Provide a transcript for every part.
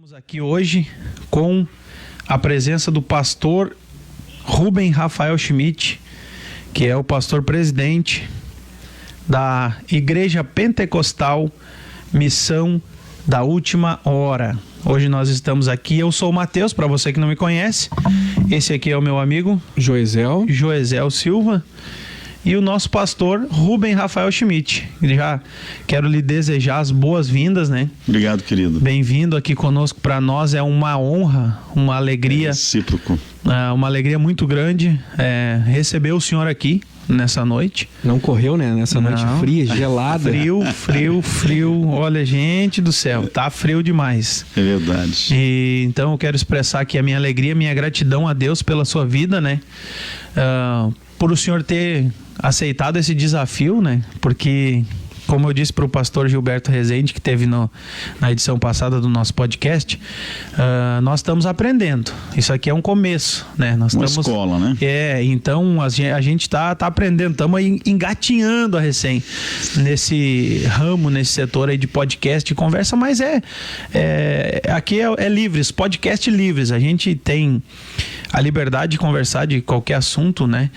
Estamos aqui hoje com a presença do pastor Rubem Rafael Schmidt, que é o pastor presidente da Igreja Pentecostal Missão da Última Hora. Hoje nós estamos aqui, eu sou o Matheus, para você que não me conhece. Esse aqui é o meu amigo Joesel Silva. E o nosso pastor Rubem Rafael Schmidt. Já quero lhe desejar as boas-vindas, né? Obrigado, querido. Bem-vindo aqui conosco. Para nós é uma honra, uma alegria. Recíproco. Uma alegria muito grande receber o senhor aqui nessa noite. Não correu, né? Nessa noite fria, gelada. Frio. Olha, gente do céu, tá frio demais. É verdade. E então eu quero expressar aqui a minha alegria, minha gratidão a Deus pela sua vida, né? Por o senhor ter aceitado esse desafio, né? Porque, como eu disse para o pastor Gilberto Rezende, que esteve na edição passada do nosso podcast, nós estamos aprendendo. Isso aqui é um começo, né? Escola, né? Então a gente está aprendendo, estamos engatinhando a recém nesse ramo, nesse setor aí de podcast e conversa, mas aqui é livres, podcast livres. A gente tem a liberdade de conversar de qualquer assunto, né?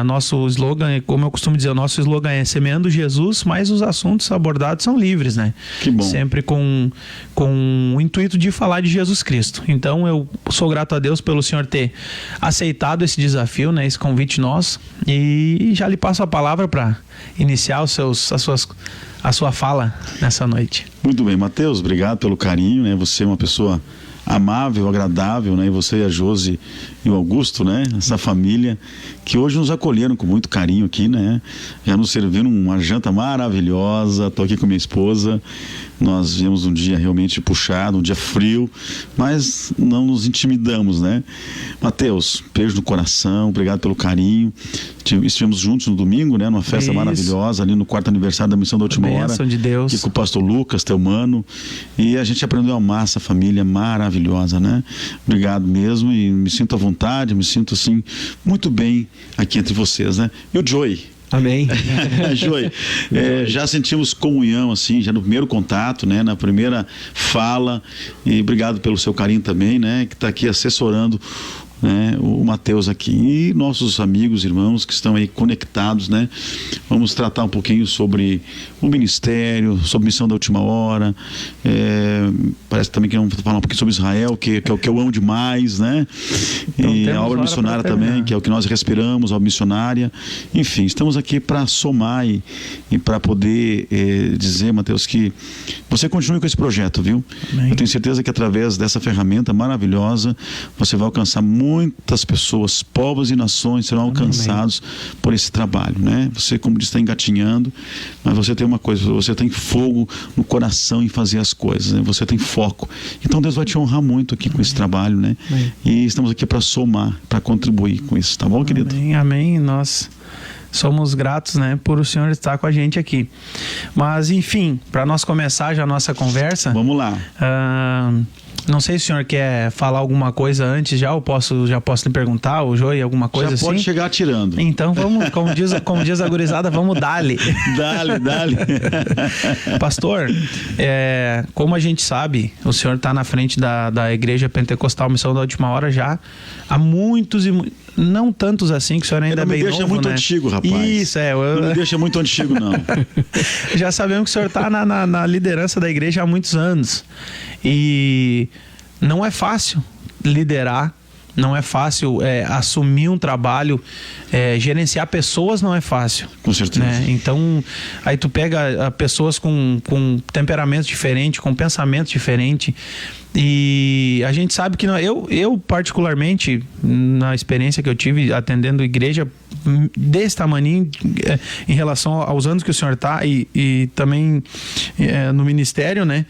Nosso slogan, como eu costumo dizer, o nosso slogan é semeando Jesus, mas os assuntos abordados são livres, né? Que bom. Sempre com o intuito de falar de Jesus Cristo. Então eu sou grato a Deus pelo senhor ter aceitado esse desafio, né? Esse convite nosso, e já lhe passo a palavra para iniciar a sua fala nessa noite. Muito bem, Matheus, obrigado pelo carinho, né? Você é uma pessoa amável, agradável, né? E você, a Josi e o Augusto, né? Essa família que hoje nos acolheram com muito carinho aqui, né? Já nos serviram uma janta maravilhosa. Estou aqui com minha esposa. Nós viemos um dia realmente puxado, um dia frio, mas não nos intimidamos, né? Matheus, beijo no coração, obrigado pelo carinho. Estivemos juntos no domingo, né? Numa festa maravilhosa, ali no 4º aniversário da Missão da Última Hora. Bênção de Deus. Aqui com o pastor Lucas, teu mano. E a gente aprendeu a amar essa família maravilhosa, né? Obrigado mesmo, e me sinto à vontade, me sinto assim, muito bem aqui entre vocês, né? E o Joey. Amém. Joey, já sentimos comunhão, assim, já no primeiro contato, né? Na primeira fala, e obrigado pelo seu carinho também, né? Que está aqui assessorando, né, o Matheus aqui, e nossos amigos, irmãos que estão aí conectados, né? Vamos tratar um pouquinho sobre o ministério, sobre a Missão da Última Hora. Parece também que vamos falar um pouquinho sobre Israel, que é o que eu amo demais, né? Então, e a obra missionária também, que é o que nós respiramos, a obra missionária. Enfim, estamos aqui para somar e para poder dizer, Matheus, que você continue com esse projeto, viu? Amém. Eu tenho certeza que através dessa ferramenta maravilhosa você vai alcançar muitas pessoas, povos e nações serão alcançados por esse trabalho, né? Você, como disse, está engatinhando, mas você tem uma coisa, você tem fogo no coração em fazer as coisas, né? Você tem foco. Então Deus vai te honrar muito aqui com esse trabalho, né? E estamos aqui para somar, para contribuir com isso, tá bom, querido? Amém. Nós somos gratos, né, por o senhor estar com a gente aqui. Mas, enfim, para nós começar já a nossa conversa... Vamos lá. Não sei se o senhor quer falar alguma coisa antes já, ou já posso lhe perguntar, o Joey, alguma coisa assim? Já pode chegar atirando. Então vamos, como diz a gurizada, vamos dali. Dali. Pastor, como a gente sabe, o senhor está na frente da Igreja Pentecostal Missão da Última Hora já há muitos e não tantos assim, que o senhor ainda é bem novo, né? Não me deixa muito antigo, rapaz. Isso, Não me deixa muito antigo, não. Já sabemos que o senhor está na liderança da igreja há muitos anos. E não é fácil liderar, não é fácil assumir um trabalho, gerenciar pessoas não é fácil. Com certeza. Né? Então, aí tu pega pessoas com temperamentos diferentes, com pensamentos diferentes, e a gente sabe que eu particularmente, na experiência que eu tive atendendo igreja desse tamaninho, em relação aos anos que o senhor está e também no ministério, né?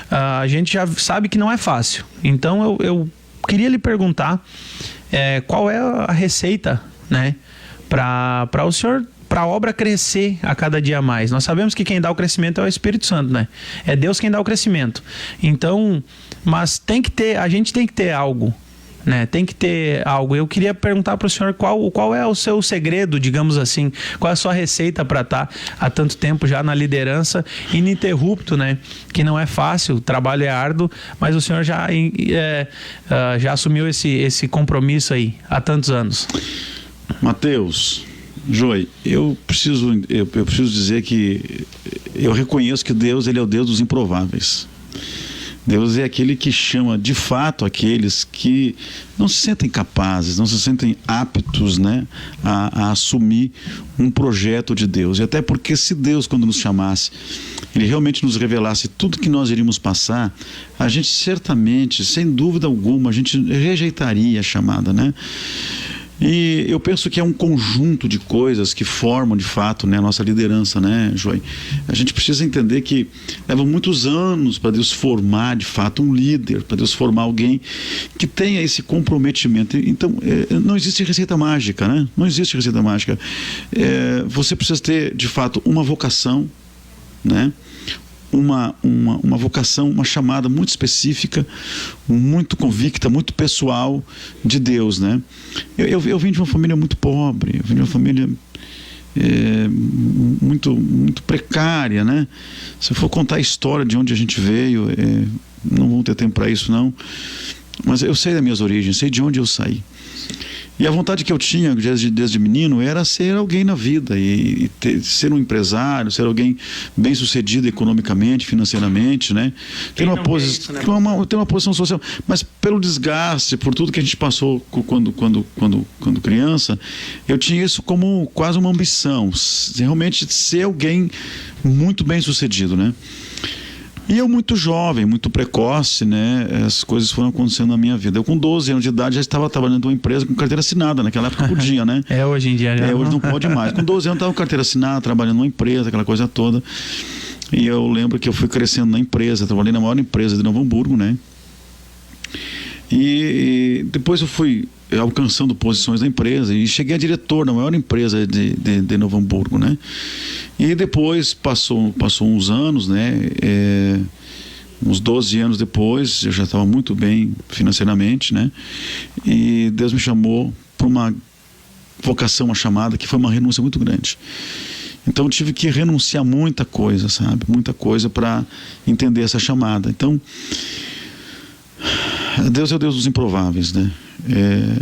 A gente já sabe que não é fácil. Então eu queria lhe perguntar qual é a receita, né, para o senhor, para a obra crescer a cada dia mais. Nós sabemos que quem dá o crescimento é o Espírito Santo, né? É Deus quem dá o crescimento. Então, mas a gente tem que ter algo né? Tem que ter algo. Eu queria perguntar para o senhor qual é o seu segredo, digamos assim, qual é a sua receita para estar há tanto tempo já na liderança ininterrupto, né? Que não é fácil, o trabalho é árduo, mas o senhor já assumiu esse compromisso aí há tantos anos. Mateus, Joy, eu preciso dizer que eu reconheço que Deus, ele é o Deus dos improváveis. Deus é aquele que chama de fato aqueles que não se sentem capazes, não se sentem aptos, né, a assumir um projeto de Deus. E até porque se Deus, quando nos chamasse, ele realmente nos revelasse tudo que nós iríamos passar, a gente certamente, sem dúvida alguma, a gente rejeitaria a chamada, né? E eu penso que é um conjunto de coisas que formam de fato, né, a nossa liderança, né, Joy? A gente precisa entender que leva muitos anos para Deus formar de fato um líder, para Deus formar alguém que tenha esse comprometimento. Então, não existe receita mágica, né? Não existe receita mágica. Você precisa ter de fato uma vocação, né? Uma vocação, uma chamada muito específica, muito convicta, muito pessoal de Deus, né? Eu vim de uma família muito pobre, eu vim de uma família muito precária, né? Se eu for contar a história de onde a gente veio, não vou ter tempo para isso não, mas eu sei das minhas origens, sei de onde eu saí. E a vontade que eu tinha desde menino era ser alguém na vida e ser um empresário, ser alguém bem sucedido economicamente, financeiramente, né? Ter uma posição social, mas pelo desgaste, por tudo que a gente passou quando criança, eu tinha isso como quase uma ambição, realmente ser alguém muito bem sucedido, né? E eu muito jovem, muito precoce, né? As coisas foram acontecendo na minha vida. Eu com 12 anos de idade já estava trabalhando numa empresa com carteira assinada. Naquela época podia, né? Hoje em dia já hoje não pode mais. Com 12 anos eu estava com carteira assinada, trabalhando numa empresa, aquela coisa toda. E eu lembro que eu fui crescendo na empresa, trabalhei na maior empresa de Novo Hamburgo, né? E depois eu fui alcançando posições da empresa e cheguei a diretor da maior empresa de Novo Hamburgo, né? E depois passou uns anos, né? Uns 12 anos depois, eu já estava muito bem financeiramente, né? E Deus me chamou para uma vocação, uma chamada que foi uma renúncia muito grande. Então eu tive que renunciar a muita coisa, sabe? Muita coisa para entender essa chamada. Então, Deus é o Deus dos improváveis, né?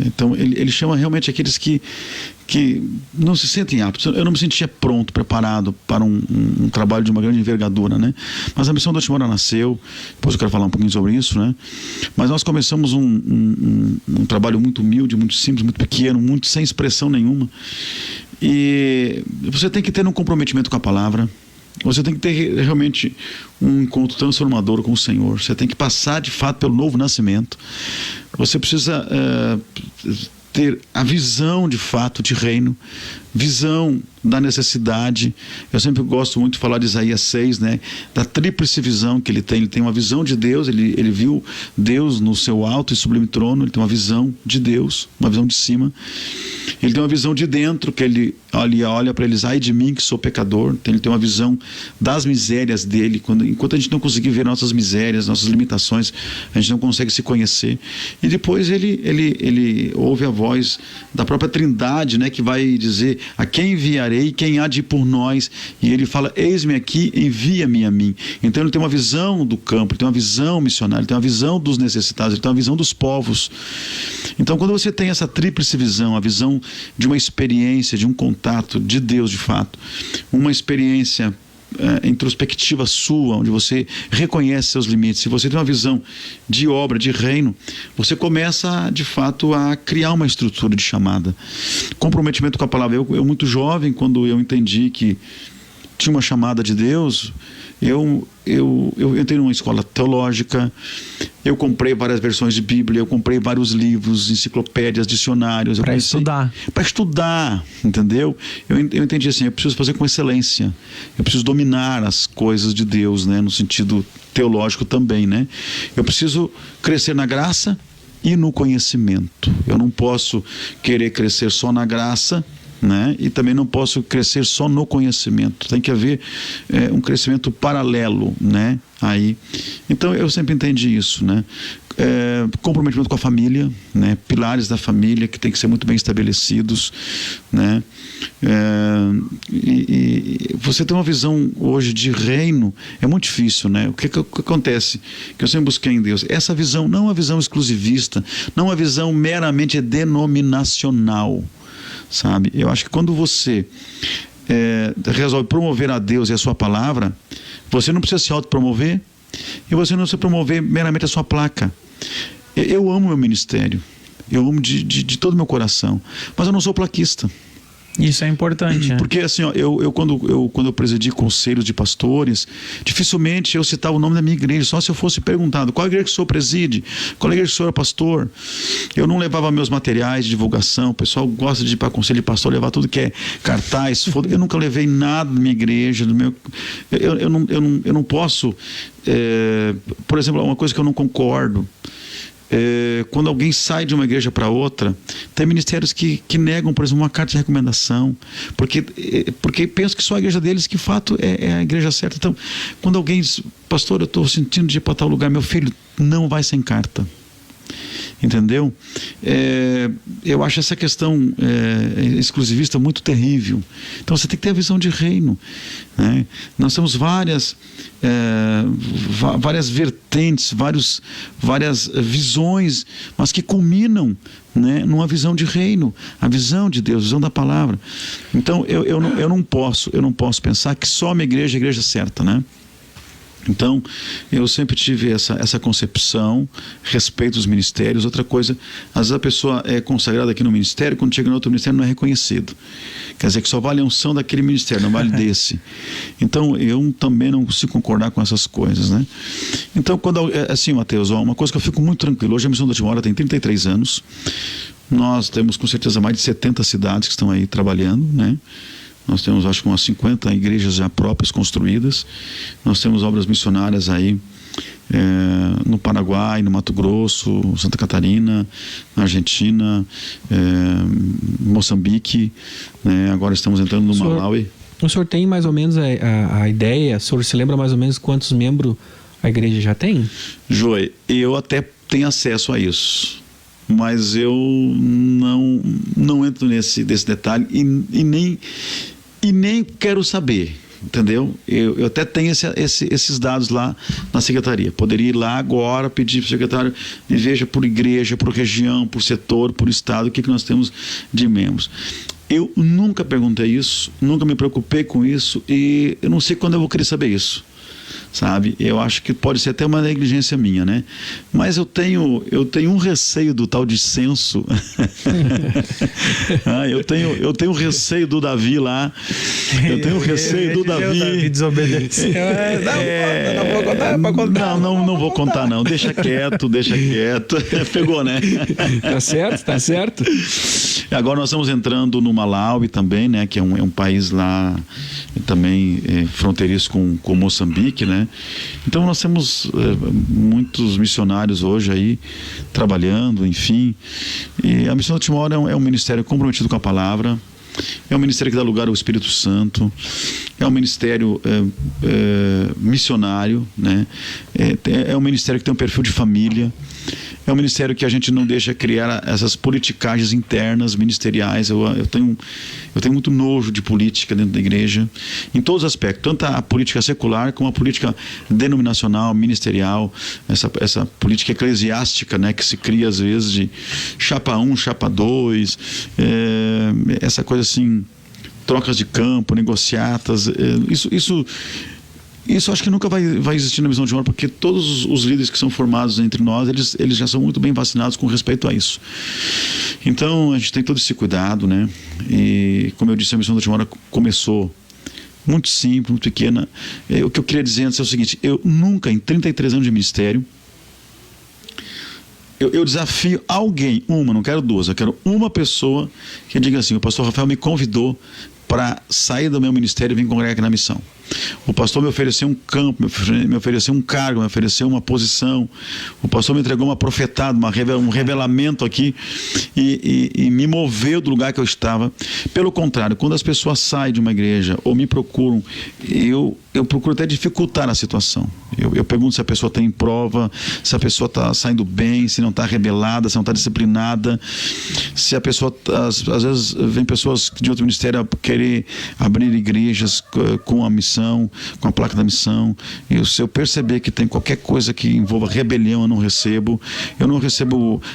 Então ele chama realmente aqueles que não se sentem aptos. Eu não me sentia pronto, preparado para um trabalho de uma grande envergadura, né? Mas a missão da Timora nasceu, depois eu quero falar um pouquinho sobre isso, né? Mas nós começamos um trabalho muito humilde, muito simples, muito pequeno, muito sem expressão nenhuma. E você tem que ter um comprometimento com a palavra. Você tem que ter realmente um encontro transformador com o Senhor. Você tem que passar de fato pelo novo nascimento. Você precisa ter a visão de fato de reino, visão da necessidade. Eu sempre gosto muito de falar de Isaías 6, né? Da tríplice visão que ele tem. Ele tem uma visão de Deus, ele viu Deus no seu alto e sublime trono. Ele tem uma visão de Deus, uma visão de cima. Ele tem uma visão de dentro, que ele olha para eles, ai de mim que sou pecador. Ele tem uma visão das misérias dele. Enquanto a gente não conseguir ver nossas misérias, nossas limitações, a gente não consegue se conhecer. E depois ele ouve a voz da própria Trindade, né? Que vai dizer, a quem enviarei, quem há de ir por nós? E ele fala, eis-me aqui, envia-me a mim. Então ele tem uma visão do campo, ele tem uma visão missionária, ele tem uma visão dos necessitados, ele tem uma visão dos povos. Então quando você tem essa tríplice visão, a visão de uma experiência, de um contato de Deus de fato, uma experiência introspectiva sua, onde você reconhece seus limites, se você tem uma visão de obra, de reino, você começa de fato a criar uma estrutura de chamada, comprometimento com a palavra. Eu muito jovem, quando eu entendi que tinha uma chamada de Deus, eu entrei numa escola teológica, eu comprei várias versões de Bíblia, eu comprei vários livros, enciclopédias, dicionários. Para estudar. Para estudar, entendeu? Eu entendi assim, eu preciso fazer com excelência, eu preciso dominar as coisas de Deus, né? No sentido teológico também, né? Eu preciso crescer na graça e no conhecimento. Eu não posso querer crescer só na graça né? E também não posso crescer só no conhecimento. Tem que haver um crescimento paralelo, né? Aí, então eu sempre entendi isso, né? Comprometimento com a família, né? Pilares da família que tem que ser muito bem estabelecidos, né? E você tem uma visão hoje de reino, é muito difícil, né? O que acontece? Que eu sempre busquei em Deus essa visão, não uma visão exclusivista, não uma visão meramente denominacional, sabe? Eu acho que quando você resolve promover a Deus e a sua palavra, você não precisa se autopromover e você não precisa promover meramente a sua placa. Eu amo meu ministério, eu amo de todo o meu coração, mas eu não sou plaquista. Isso é importante, né? Porque assim, ó, quando eu presidi conselhos de pastores, dificilmente eu citava o nome da minha igreja, só se eu fosse perguntado: qual igreja que o senhor preside? Qual igreja que o senhor é pastor? Eu não levava meus materiais de divulgação. O pessoal gosta de ir para conselho de pastor, levar tudo que é cartaz, foda. Eu nunca levei nada da minha igreja, do meu... eu não posso, por exemplo, uma coisa que eu não concordo. Quando alguém sai de uma igreja para outra, tem ministérios que negam, por exemplo, uma carta de recomendação, porque pensam que só a igreja deles, que de fato é a igreja certa. Então, quando alguém diz: pastor, eu estou sentindo de ir para tal lugar, meu filho, não vai sem carta. Entendeu? Eu acho essa questão exclusivista muito terrível. Então você tem que ter a visão de reino, né? Nós temos várias vertentes, várias visões, mas que culminam, né, numa visão de reino, a visão de Deus, a visão da palavra. Então eu não posso pensar que só a minha igreja é a igreja certa, né? Então, eu sempre tive essa concepção, respeito os ministérios. Outra coisa, às vezes a pessoa é consagrada aqui no ministério, quando chega no outro ministério não é reconhecido. Quer dizer que só vale a unção daquele ministério, não vale desse. Então, eu também não consigo concordar com essas coisas, né? Então, assim, Mateus, uma coisa que eu fico muito tranquilo. Hoje a Missão da Última Hora tem 33 anos. Nós temos com certeza mais de 70 cidades que estão aí trabalhando, né? Nós temos, acho que umas 50 igrejas já próprias construídas. Nós temos obras missionárias aí no Paraguai, no Mato Grosso, Santa Catarina, na Argentina, Moçambique, né? Agora estamos entrando no Malawi. O senhor tem mais ou menos a ideia? O senhor se lembra mais ou menos quantos membros a igreja já tem? Joey, eu até tenho acesso a isso, mas eu não entro nesse detalhe e nem quero saber, entendeu? Eu até tenho esses dados lá na secretaria. Poderia ir lá agora, pedir para o secretário: me veja por igreja, por região, por setor, por estado, o que nós temos de membros. Eu nunca perguntei isso, nunca me preocupei com isso, e eu não sei quando eu vou querer saber isso, sabe? Eu acho que pode ser até uma negligência minha, né? Mas eu tenho um receio do tal de censo. Eu tenho receio do Davi lá. Eu tenho receio do Davi. Davi desobedeceu. Não vou contar não. Deixa quieto. Pegou, né? Tá certo. Agora nós estamos entrando no Malawi também, né? Que é um país lá também fronteiriço com Moçambique, né? Então nós temos muitos missionários hoje aí trabalhando, enfim. E a Missão da Última Hora é um ministério comprometido com a palavra, é um ministério que dá lugar ao Espírito Santo, é um ministério missionário, né? É um ministério que tem um perfil de família. É um ministério que a gente não deixa criar essas politicagens internas ministeriais. Eu tenho muito nojo de política dentro da igreja, em todos os aspectos, tanto a política secular como a política denominacional, ministerial, essa política eclesiástica, né, que se cria às vezes de chapa 1, chapa 2, essa coisa assim, trocas de campo, negociatas, isso acho que nunca vai existir na Missão de Honra, porque todos os líderes que são formados entre nós, eles já são muito bem vacinados com respeito a isso. Então, a gente tem todo esse cuidado, né? E, como eu disse, a Missão da Última Hora começou muito simples, muito pequena. O que eu queria dizer antes é o seguinte: eu nunca, em 33 anos de ministério, eu desafio alguém, não quero duas, eu quero uma pessoa que diga assim: o pastor Rafael me convidou para sair do meu ministério e vir congregar aqui na missão. O pastor me ofereceu um campo, me ofereceu um cargo, me ofereceu uma posição. O pastor me entregou uma profetada, um revelamento aqui e me moveu do lugar que eu estava. Pelo contrário, quando as pessoas saem de uma igreja ou me procuram, eu procuro até dificultar a situação. Eu pergunto se a pessoa tem prova, se a pessoa está saindo bem, se não está rebelada, se não está disciplinada, se a pessoa, às vezes vem pessoas de outro ministério a querer abrir igrejas com a missão, com a placa da missão, e se eu perceber que tem qualquer coisa que envolva rebelião, eu não recebo,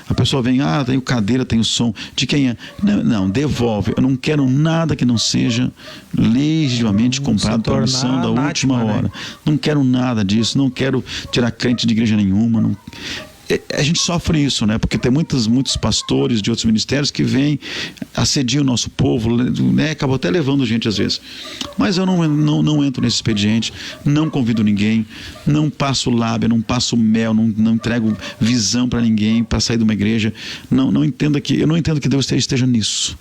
a pessoa vem, tem cadeira, tem o som, de quem é? Não, devolve, eu não quero nada que não seja legitimamente comprado pela missão da última hora, né? Não quero nada disso, não quero tirar crente de igreja nenhuma, a gente sofre isso, né? Porque tem muitos pastores de outros ministérios que vêm assediar o nosso povo, né? Acabam até levando gente às vezes. Mas eu não entro nesse expediente, não convido ninguém, não passo lábia, não passo mel, não entrego visão para ninguém para sair de uma igreja. Eu não entendo que Deus esteja nisso,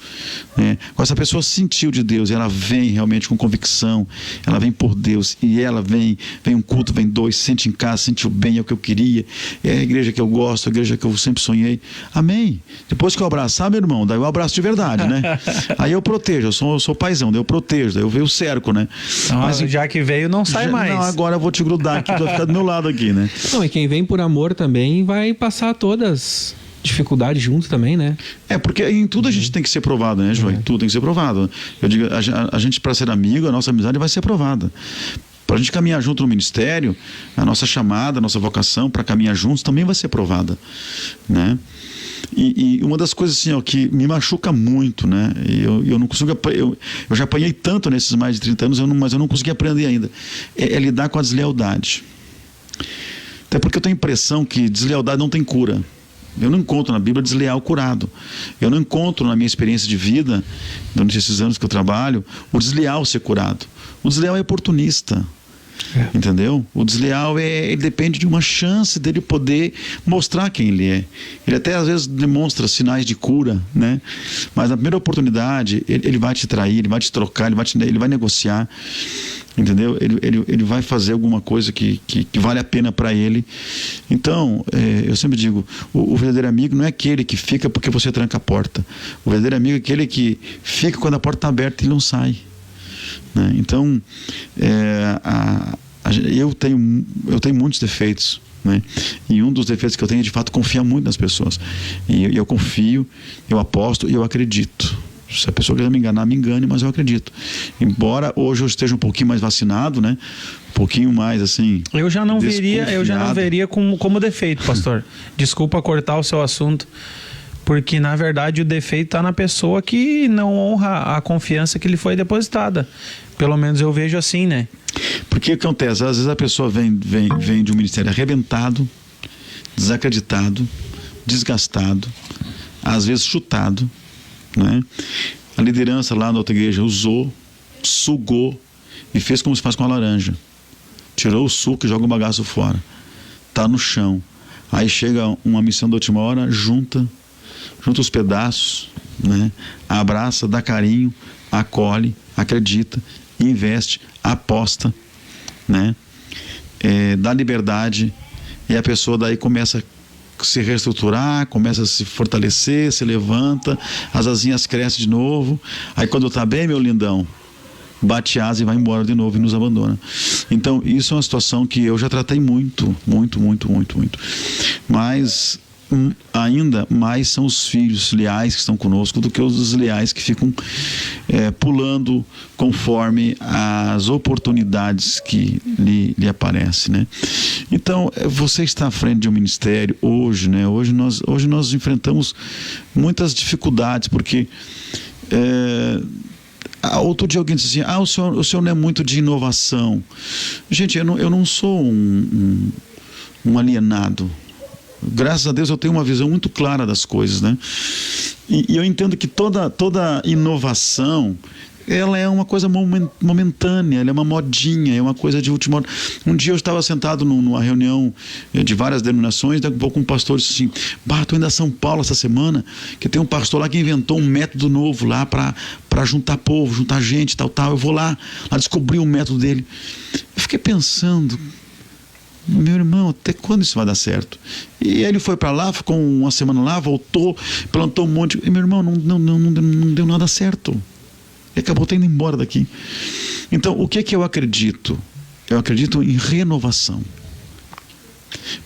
né? Quando essa pessoa sentiu de Deus, ela vem realmente com convicção, ela vem por Deus, e ela vem um culto, vem dois, sente em casa, sentiu bem, é o que eu queria, é a igreja que eu gosto, a igreja que eu sempre sonhei. Amém. Depois que eu abraçar, meu irmão, daí eu abraço de verdade, né? Aí eu protejo, eu sou paizão, daí eu protejo, daí eu vejo o cerco, né? Mas já que veio, não sai mais. Não, agora eu vou te grudar aqui, tu vai ficar do meu lado aqui, né? Não, e quem vem por amor também vai passar todas dificuldades junto também, né? Porque em tudo a gente tem que ser provado, né, João? Tudo tem que ser provado. Eu digo, a gente, para ser amigo, a nossa amizade vai ser provada. Para a gente caminhar junto no ministério, a nossa chamada, a nossa vocação para caminhar juntos também vai ser provada, né? E uma das coisas assim, que me machuca muito, né? Eu não consigo, eu já apanhei tanto nesses mais de 30 anos, mas eu não consegui aprender ainda. É lidar com a deslealdade. Até porque eu tenho a impressão que deslealdade não tem cura. Eu não encontro na Bíblia desleal curado. Eu não encontro na minha experiência de vida, durante esses anos que eu trabalho, o desleal ser curado. O desleal é oportunista. Entendeu? O desleal ele depende de uma chance dele poder mostrar quem ele é. Ele até às vezes demonstra sinais de cura, né? Mas na primeira oportunidade ele vai te trair, ele vai te trocar, ele vai negociar, entendeu? Ele vai fazer alguma coisa que vale a pena para ele. Então eu sempre digo, o verdadeiro amigo não é aquele que fica porque você tranca a porta. O verdadeiro amigo é aquele que fica quando a porta está aberta e não sai, né? Então eu tenho muitos defeitos, né? E um dos defeitos que eu tenho é de fato confiar muito nas pessoas, e eu confio, eu aposto e eu acredito. Se a pessoa quiser me enganar, me engane, mas eu acredito. Embora hoje eu esteja um pouquinho mais vacinado, né? Um pouquinho mais assim. Eu já não veria como defeito, pastor. Desculpa cortar o seu assunto, porque na verdade o defeito está na pessoa que não honra a confiança que lhe foi depositada. Pelo menos eu vejo assim, né? Porque o que acontece? Às vezes a pessoa vem de um ministério arrebentado, desacreditado, desgastado, às vezes chutado, né? A liderança lá na outra igreja usou, sugou e fez como se faz com a laranja. Tirou o suco e joga o bagaço fora. Tá no chão. Aí chega uma missão da última hora, junta os pedaços, né? Abraça, dá carinho, acolhe, acredita, investe, aposta, né? Dá liberdade, e a pessoa daí começa a se reestruturar, começa a se fortalecer, se levanta, as asinhas crescem de novo. Aí quando tá bem, meu lindão, bate asa e vai embora de novo e nos abandona. Então isso é uma situação que eu já tratei muito. Mas ainda mais são os filhos leais que estão conosco do que os desleais que ficam pulando conforme as oportunidades que lhe aparecem, né? Então, você está à frente de um ministério hoje, né? Hoje nós enfrentamos muitas dificuldades, porque outro dia alguém disse assim, o senhor não é muito de inovação. Gente, eu não sou um alienado. Graças a Deus eu tenho uma visão muito clara das coisas, né? E eu entendo que toda inovação, ela é uma coisa momentânea, ela é uma modinha, é uma coisa de última hora. Um dia eu estava sentado numa reunião de várias denominações, daqui a pouco um pastor disse assim, estou indo a São Paulo essa semana, que tem um pastor lá que inventou um método novo lá para para juntar povo, juntar gente, tal. Eu vou lá descobrir o método dele. Eu fiquei pensando, meu irmão, até quando isso vai dar certo? E aí ele foi para lá, ficou uma semana lá, voltou, plantou um monte. E meu irmão, não deu nada certo. Ele acabou tendo embora daqui. Então, o que eu acredito? Eu acredito em renovação.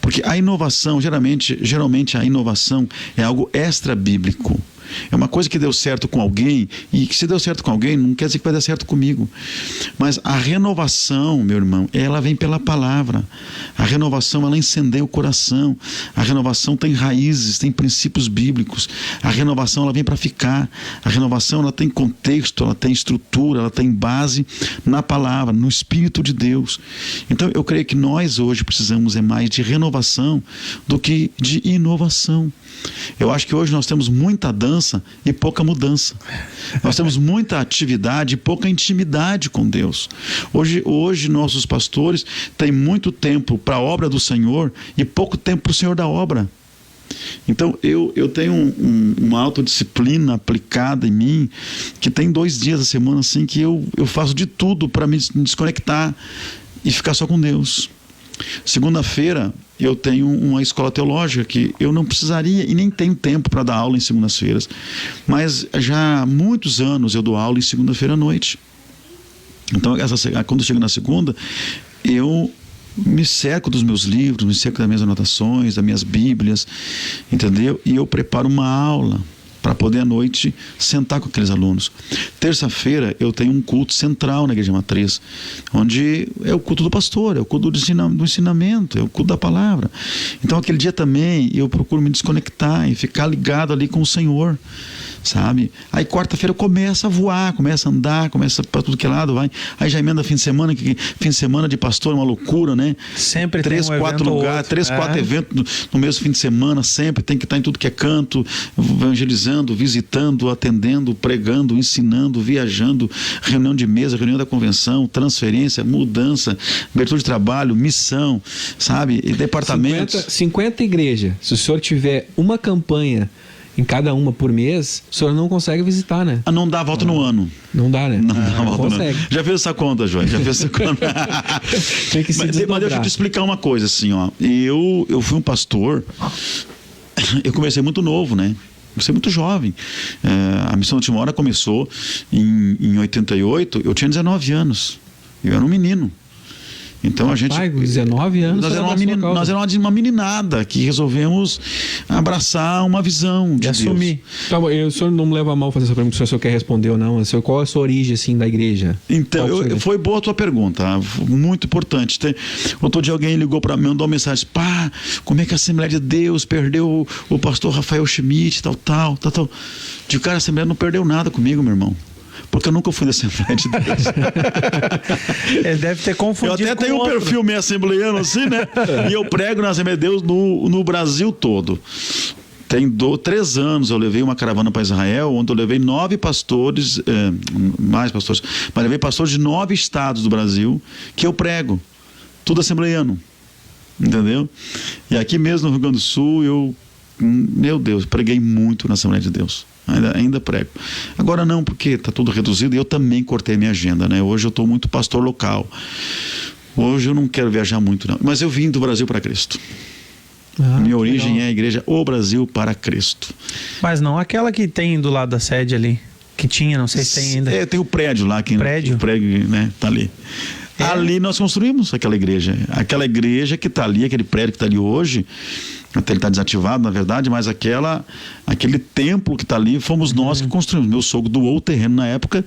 Porque a inovação, geralmente a inovação é algo extra-bíblico. É uma coisa que deu certo com alguém, e que se deu certo com alguém, não quer dizer que vai dar certo comigo. Mas a renovação, meu irmão, ela vem pela palavra. A renovação, ela incendeia o coração. A renovação tem raízes, tem princípios bíblicos. A renovação, ela vem para ficar. A renovação, ela tem contexto, ela tem estrutura, ela tem base na palavra, no Espírito de Deus. Então, eu creio que nós hoje precisamos mais de renovação do que de inovação. Eu acho que hoje nós temos muita dança e pouca mudança. Nós temos muita atividade e pouca intimidade com Deus. Hoje nossos pastores têm muito tempo para a obra do Senhor e pouco tempo para o Senhor da obra. Então eu tenho uma autodisciplina aplicada em mim, que tem 2 dias da semana assim, que eu faço de tudo para me desconectar e ficar só com Deus. Segunda-feira eu tenho uma escola teológica que eu não precisaria e nem tenho tempo para dar aula em segundas-feiras, mas já há muitos anos eu dou aula em segunda-feira à noite. Então quando eu chego na segunda, eu me cerco dos meus livros, me cerco das minhas anotações, das minhas bíblias, entendeu? E eu preparo uma aula para poder à noite sentar com aqueles alunos. Terça-feira eu tenho um culto central na Igreja Matriz, onde é o culto do pastor, é o culto do ensinamento, é o culto da palavra. Então aquele dia também eu procuro me desconectar e ficar ligado ali com o Senhor, sabe? Aí quarta-feira começa a voar, começa a andar, começa para tudo que é lado, vai. Aí já emenda fim de semana, que fim de semana de pastor é uma loucura, né? Sempre 3, tem 4 lugares, 3, 4 eventos no mesmo fim de semana, sempre tem que estar em tudo que é canto, evangelizando, visitando, atendendo, pregando, ensinando, viajando, reunião de mesa, reunião da convenção, transferência, mudança, abertura de trabalho, missão, sabe? E departamentos. 50 igrejas. Se o senhor tiver uma campanha em cada uma por mês, o senhor não consegue visitar, né? Não dá a volta no ano. Não dá, né? Não dá a volta consegue. no ano. Já fez essa conta, João? Já fez essa conta? Tem que se mas deixa eu te explicar uma coisa, assim, ó. Eu fui um pastor, eu comecei muito novo, né? Comecei muito jovem. A missão do Timóteo começou em 88, eu tinha 19 anos. Eu era um menino. Então a gente. Pai, 19 anos. Nós éramos uma meninada que resolvemos abraçar uma visão de assumir. Tá, o senhor não me leva a mal fazer essa pergunta, se o senhor quer responder ou não. Qual é a sua origem assim, da igreja? Então, foi boa a tua pergunta, muito importante. Outro dia alguém ligou para mim, mandou uma mensagem: pá, como é que a Assembleia de Deus perdeu o pastor Rafael Schmidt, tal. De cara, a Assembleia não perdeu nada comigo, meu irmão. Porque eu nunca fui da Assembleia de Deus. Ele deve ter confundido. Eu até tenho um perfil meio assembleiano assim, né? E eu prego na Assembleia de Deus no Brasil todo. Tem 3 anos eu levei uma caravana para Israel, onde eu levei 9 pastores, mais pastores, mas levei pastores de 9 estados do Brasil, que eu prego. Tudo assembleiano. Entendeu? E aqui mesmo no Rio Grande do Sul, meu Deus, preguei muito na Assembleia de Deus. Ainda prego. Agora não, porque está tudo reduzido e eu também cortei minha agenda, né? Hoje eu estou muito pastor local. Hoje eu não quero viajar muito, não. Mas eu vim do Brasil para Cristo. Minha origem é a igreja O Brasil para Cristo. Mas não aquela que tem do lado da sede ali. Que tinha, não sei se tem ainda. Tem o prédio lá. O prédio, né? Tá ali. Ali nós construímos aquela igreja. Aquela igreja que está ali, aquele prédio que está ali hoje, até ele está desativado, na verdade, mas aquele templo que está ali, fomos nós que construímos. Meu sogro doou o terreno na época,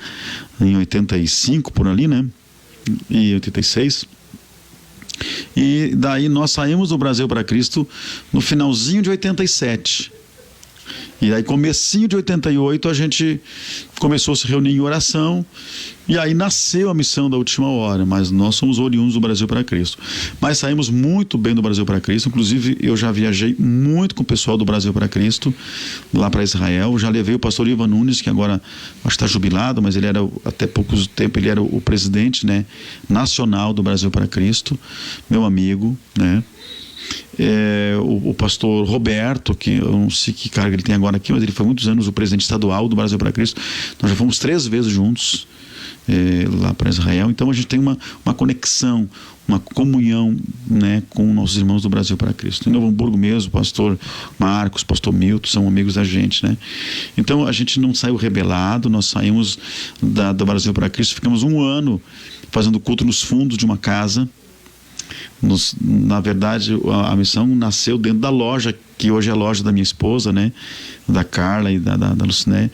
em 85, por ali, né? E 86. E daí nós saímos do Brasil para Cristo no finalzinho de 87. E aí, comecinho de 88, a gente começou a se reunir em oração, e aí nasceu a missão da Última Hora, mas nós somos oriundos do Brasil para Cristo. Mas saímos muito bem do Brasil para Cristo, inclusive eu já viajei muito com o pessoal do Brasil para Cristo, lá para Israel. Já levei o pastor Ivan Nunes, que agora acho que está jubilado, mas ele era, até pouco tempo, ele era o presidente, né, nacional do Brasil para Cristo, meu amigo, né? o pastor Roberto, que eu não sei que cargo ele tem agora aqui, mas ele foi muitos anos o presidente estadual do Brasil para Cristo. Nós já fomos 3 vezes juntos lá para Israel. Então a gente tem uma conexão, uma comunhão, né, com nossos irmãos do Brasil para Cristo. Em Novo Hamburgo mesmo, o pastor Marcos, pastor Milton são amigos da gente, né? Então a gente não saiu rebelado, nós saímos do Brasil para Cristo, ficamos 1 ano fazendo culto nos fundos de uma casa. Na verdade, a missão nasceu dentro da loja, que hoje é a loja da minha esposa, né? Da Carla e da Luciné,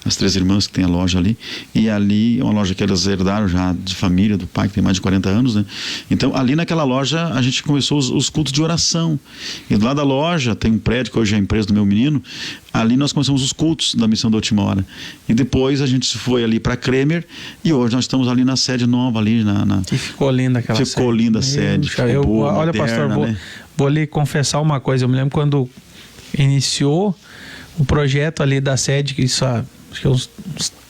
as 3 irmãs que tem a loja ali. E ali é uma loja que elas herdaram já de família, do pai, que tem mais de 40 anos, né? Então, ali naquela loja, a gente começou os cultos de oração. E do lado da loja, tem um prédio que hoje é a empresa do meu menino. Ali nós começamos os cultos da missão da Última Hora. E depois a gente foi ali para Kremer, e hoje nós estamos ali na sede nova, ali E ficou linda aquela sede. Ficou linda a sede. Ficou boa, olha, moderna, pastor, né? vou lhe confessar uma coisa. Eu me lembro quando iniciou o projeto ali da sede, que isso há acho que uns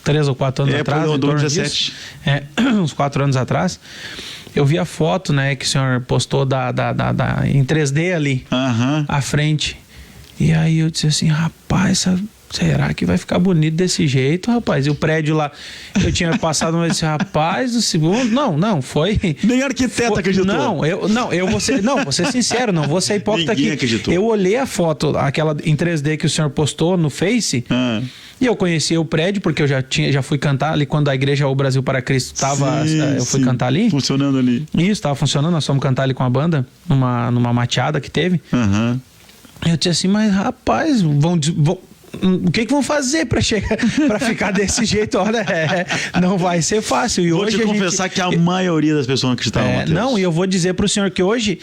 3 ou 4 anos atrás. Em 2017. Uns 4 anos atrás. Eu vi a foto, né, que o senhor postou em 3D ali, à frente. E aí eu disse assim, rapaz, será que vai ficar bonito desse jeito, rapaz? E o prédio lá, eu tinha passado, mas disse, rapaz, do segundo, não, foi... Nem arquiteto acreditou. Vou ser sincero, não vou ser hipócrita aqui. Ninguém acreditou. Eu olhei a foto, aquela em 3D que o senhor postou no Face, e eu conhecia o prédio, porque eu já fui cantar ali, quando a igreja O Brasil para Cristo estava, eu fui cantar ali. Funcionando ali. Isso, estava funcionando, nós fomos cantar ali com a banda, numa mateada que teve. Eu disse assim, mas rapaz, o que vão fazer para ficar desse jeito? Olha, não vai ser fácil. E vou hoje te confessar que a maioria das pessoas acreditavam, Mateus. Não, e eu vou dizer para o senhor que hoje,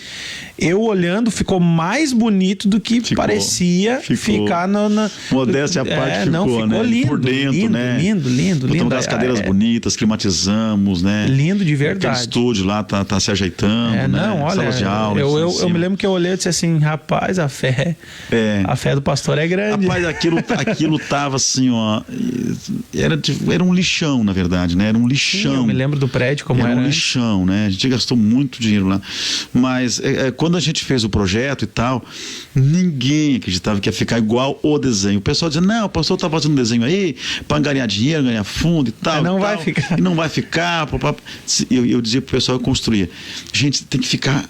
eu olhando, ficou mais bonito do que parecia ficar na... Modéstia à parte ficou, né? Lindo, por dentro, lindo, né? Lindo. Botamos as cadeiras bonitas, climatizamos, né? Lindo de verdade. Aquele estúdio lá tá se ajeitando, né? Não, olha, salas de aula. Eu me lembro que eu olhei e disse assim, rapaz, a fé do pastor é grande. Rapaz, aquilo tava assim, ó, era um lixão, na verdade, né? Era um lixão. Sim, eu me lembro do prédio como era. Era um lixão, né? A gente gastou muito dinheiro lá. Mas quando a gente fez o projeto e tal, ninguém acreditava que ia ficar igual o desenho. O pessoal dizia, não, o pastor tá fazendo um desenho aí para ganhar dinheiro, ganhar fundo e tal. Não vai ficar. E não vai ficar. Eu dizia pro pessoal que construía, gente, tem que ficar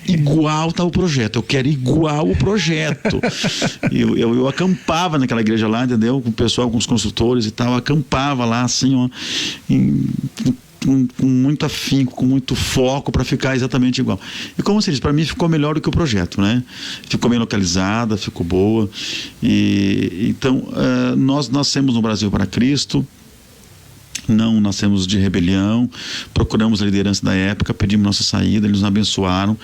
igual tá o projeto, eu quero igual o projeto. eu acampava naquela igreja lá, entendeu? Com o pessoal, com os construtores e tal, acampava lá assim, ó, com muito afinco, com muito foco para ficar exatamente igual. E como você disse, para mim ficou melhor do que o projeto, né? Ficou bem localizada, ficou boa. Então, nós nascemos no Brasil para Cristo. Não nascemos de rebelião, procuramos a liderança da época, pedimos nossa saída, eles nos abençoaram.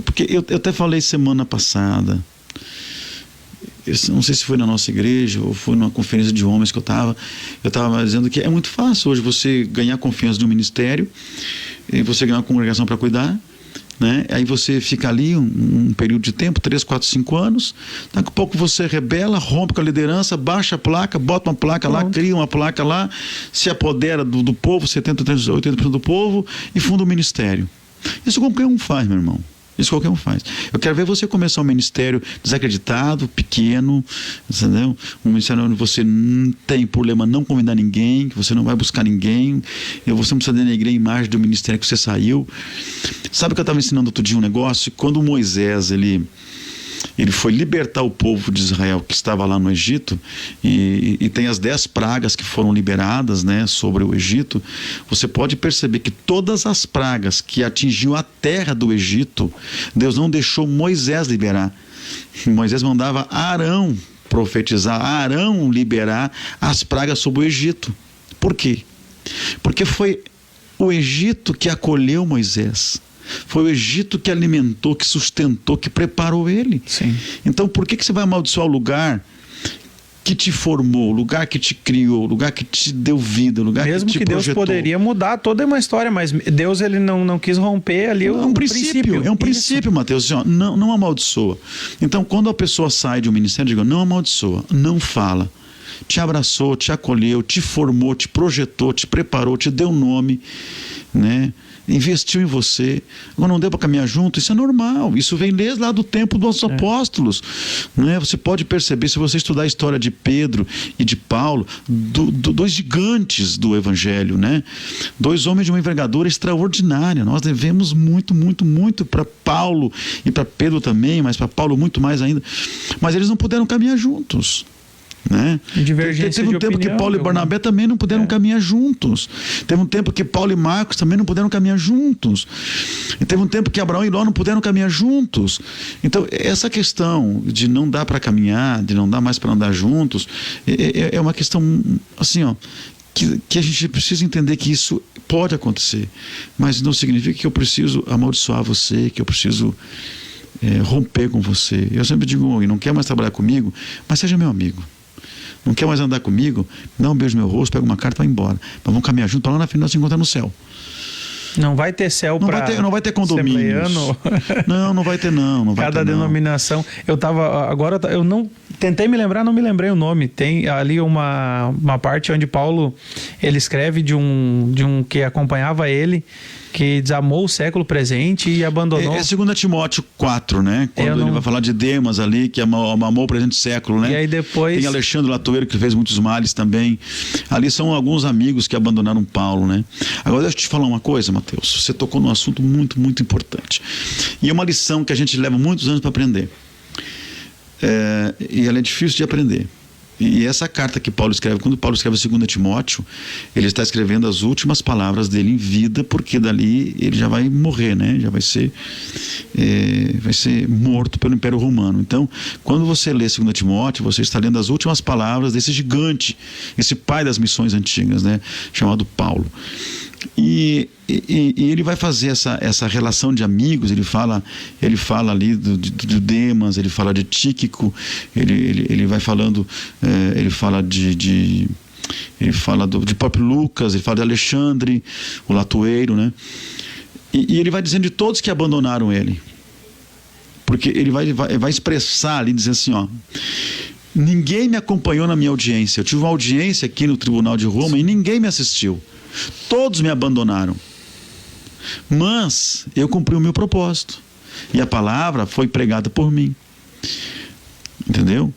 Porque eu até falei semana passada, eu não sei se foi na nossa igreja ou foi numa conferência de homens que eu estava dizendo que é muito fácil hoje você ganhar a confiança de um ministério e você ganhar uma congregação para cuidar, né? Aí você fica ali um período de tempo, 3, 4, 5 anos, daqui a pouco você rebela, rompe com a liderança, baixa a placa, bota uma placa lá, cria uma placa lá, se apodera do povo, 70%, 80% do povo, e funda um ministério. Isso qualquer um faz, meu irmão. Isso qualquer um faz. Eu quero ver você começar um ministério desacreditado, pequeno, entendeu? Um ministério onde você não tem problema não convidar ninguém, que você não vai buscar ninguém, você não precisa denegrir a imagem do ministério que você saiu. Sabe que eu estava ensinando outro dia um negócio? Quando Moisés, ele foi libertar o povo de Israel que estava lá no Egito, e tem as 10 pragas que foram liberadas, né, sobre o Egito. Você pode perceber que todas as pragas que atingiam a terra do Egito, Deus não deixou Moisés liberar. Moisés mandava Arão profetizar, Arão liberar as pragas sobre o Egito. Por quê? Porque foi o Egito que acolheu Moisés. Foi o Egito que alimentou, que sustentou, que preparou ele. Sim. Então por que você vai amaldiçoar o lugar que te formou, o lugar que te criou, o lugar que te deu vida, o lugar mesmo que te que projetou? Deus poderia mudar toda uma história, mas Deus ele não quis romper ali o princípio. É um princípio, Mateus. Assim, ó, não amaldiçoa. Então quando a pessoa sai de um ministério, diga, não amaldiçoa, não fala. Te abraçou, te acolheu, te formou, te projetou, te preparou, te deu nome. né? Investiu em você. Agora não deu para caminhar junto, isso é normal. Isso vem desde lá do tempo dos apóstolos, né? Você pode perceber, se você estudar a história de Pedro e de Paulo, dois gigantes do evangelho, né? Dois homens de uma envergadura extraordinária. Nós devemos muito, muito, muito para Paulo e para Pedro também, mas para Paulo muito mais ainda. Mas eles não puderam caminhar juntos, né? Divergência Teve um de tempo opinião, que Paulo e Barnabé também não puderam caminhar juntos. Teve um tempo que Paulo e Marcos também não puderam caminhar juntos. E teve um tempo que Abraão e Ló não puderam caminhar juntos. Então, essa questão de não dar para caminhar, de não dar mais para andar juntos, é uma questão assim, ó, que a gente precisa entender que isso pode acontecer, mas não significa que eu preciso amaldiçoar você, que eu preciso romper com você. Eu sempre digo, não quer mais trabalhar comigo, mas seja meu amigo. Não quer mais andar comigo? Dá um beijo no meu rosto, pega uma carta e vai embora. Mas vamos caminhar junto para lá na frente nós nos encontrar no céu. Não vai ter céu para não vai ter condomínios. Não vai ter não. Não vai Cada ter, denominação. Eu não tentei me lembrar, não me lembrei o nome. Tem ali uma parte onde Paulo ele escreve de um que acompanhava ele, que desamou o século presente e abandonou. É 2 Timóteo 4, né? Quando ele vai falar de Demas ali, que amou o presente século, né? E aí depois... Tem Alexandre Latoeiro, que fez muitos males também. Ali são alguns amigos que abandonaram Paulo, né? Agora deixa eu te falar uma coisa, Mateus. Você tocou num assunto muito, muito importante. E é uma lição que a gente leva muitos anos para aprender. E ela é difícil de aprender. E essa carta que Paulo escreve, quando Paulo escreve 2 Timóteo, ele está escrevendo as últimas palavras dele em vida, porque dali ele já vai morrer, né? Já vai ser morto pelo Império Romano. Então, quando você lê 2 Timóteo, você está lendo as últimas palavras desse gigante, esse pai das missões antigas, né? Chamado Paulo. E ele vai fazer essa relação de amigos. Ele fala ali do Demas, ele fala de Tíquico, ele vai falando, ele fala de próprio Lucas, ele fala de Alexandre, o latoeiro, né? E ele vai dizendo de todos que abandonaram ele, porque ele vai expressar ali, dizendo assim, ó: ninguém me acompanhou na minha audiência. Eu tive uma audiência aqui no Tribunal de Roma e ninguém me assistiu. Todos me abandonaram, mas eu cumpri o meu propósito e a palavra foi pregada por mim. Entendeu?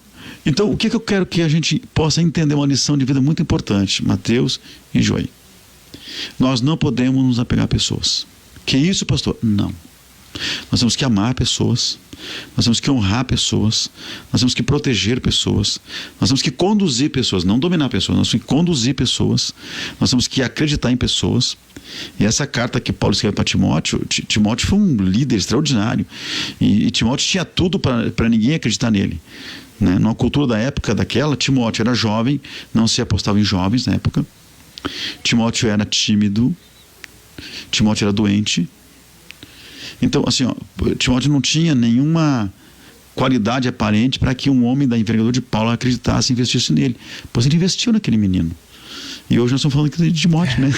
Então, o que eu quero que a gente possa entender? Uma lição de vida muito importante, Mateus e Joey. Nós não podemos nos apegar a pessoas. Que isso, pastor? Não. Nós temos que amar pessoas, nós temos que honrar pessoas, nós temos que proteger pessoas, nós temos que conduzir pessoas, não dominar pessoas, nós temos que conduzir pessoas, nós temos que acreditar em pessoas. E essa carta que Paulo escreve para Timóteo, Timóteo foi um líder extraordinário, e Timóteo tinha tudo para ninguém acreditar nele, né? Numa cultura da época daquela, Timóteo era jovem, não se apostava em jovens na época. Timóteo era tímido, Timóteo era doente. Então, assim, ó, Timóteo não tinha nenhuma qualidade aparente para que um homem da envergadura de Paulo acreditasse e investisse nele. Pois ele investiu naquele menino. E hoje nós estamos falando aqui de Timóteo, né?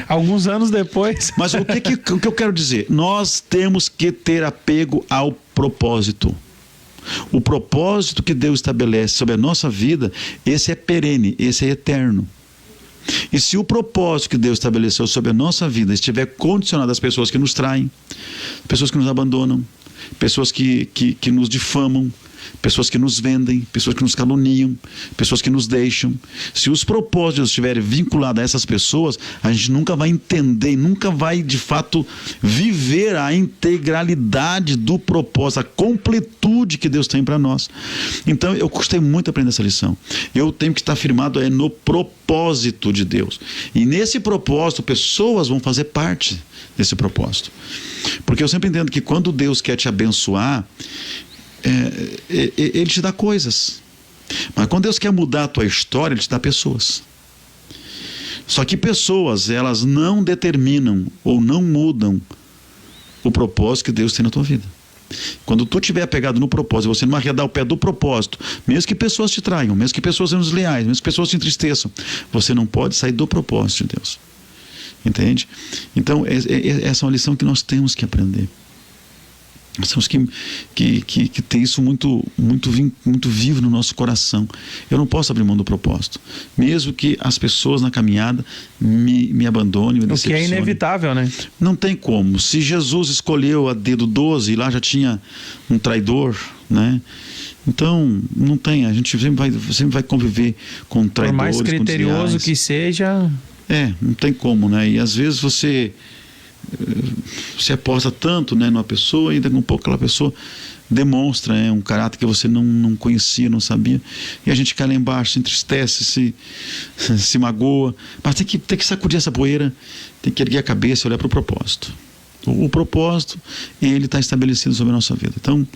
Alguns anos depois. Mas o que eu quero dizer? Nós temos que ter apego ao propósito. O propósito que Deus estabelece sobre a nossa vida, esse é perene, esse é eterno. E se o propósito que Deus estabeleceu sobre a nossa vida estiver condicionado às pessoas que nos traem, pessoas que nos abandonam, pessoas que nos difamam, pessoas que nos vendem, pessoas que nos caluniam, pessoas que nos deixam, se os propósitos estiverem vinculados a essas pessoas, a gente nunca vai entender, nunca vai de fato viver a integralidade do propósito, a completude que Deus tem para nós. Então eu gostei muito de aprender essa lição. Eu tenho que estar firmado no propósito de Deus, e nesse propósito pessoas vão fazer parte desse propósito, porque eu sempre entendo que quando Deus quer te abençoar, ele te dá coisas, mas quando Deus quer mudar a tua história, ele te dá pessoas. Só que pessoas, elas não determinam ou não mudam o propósito que Deus tem na tua vida. Quando tu estiver apegado no propósito, você não arredar o pé do propósito, mesmo que pessoas te traiam, mesmo que pessoas sejam desleais, mesmo que pessoas te entristeçam, você não pode sair do propósito de Deus. Entende? Então essa é uma lição que nós temos que aprender. Nós temos que ter isso muito vivo no nosso coração. Eu não posso abrir mão do propósito, mesmo que as pessoas na caminhada me abandonem, me decepcionem. O que é inevitável, né? Não tem como. Se Jesus escolheu a dedo 12 e lá já tinha um traidor, né? Então, não tem. A gente sempre vai conviver com traidores, por mais criterioso que seja... não tem como, né? E às vezes você aposta tanto, né, numa pessoa e daqui a um pouco aquela pessoa demonstra, né, um caráter que você não conhecia, não sabia, e a gente cai lá embaixo, se entristece, se magoa, mas tem que sacudir essa poeira, tem que erguer a cabeça e olhar para o propósito. O propósito, ele está estabelecido sobre a nossa vida. Então,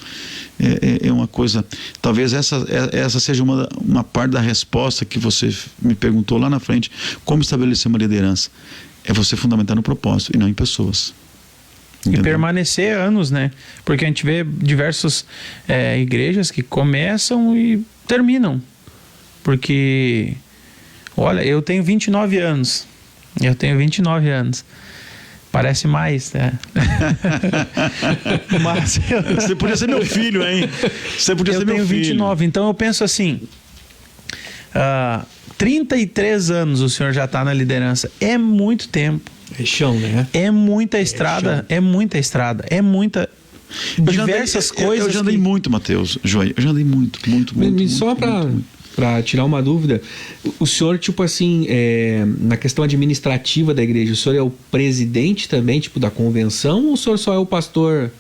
é uma coisa, talvez essa seja uma parte da resposta que você me perguntou lá na frente, como estabelecer uma liderança. É você fundamentar no propósito e não em pessoas. Entendeu? E permanecer anos, né? Porque a gente vê diversas igrejas que começam e terminam. Porque, olha, eu tenho 29 anos. Parece mais, né? Mas você podia ser meu filho, hein? Você podia ser meu filho. Eu tenho 29, então eu penso assim... 33 anos o senhor já está na liderança. É muito tempo. É chão, né? É muita estrada. Diversas coisas. Eu já andei muito, Mateus, Joia. Eu já andei muito. Só para tirar uma dúvida, o senhor, tipo assim, na questão administrativa da igreja, o senhor é o presidente também, tipo, da convenção, ou o senhor só é o pastor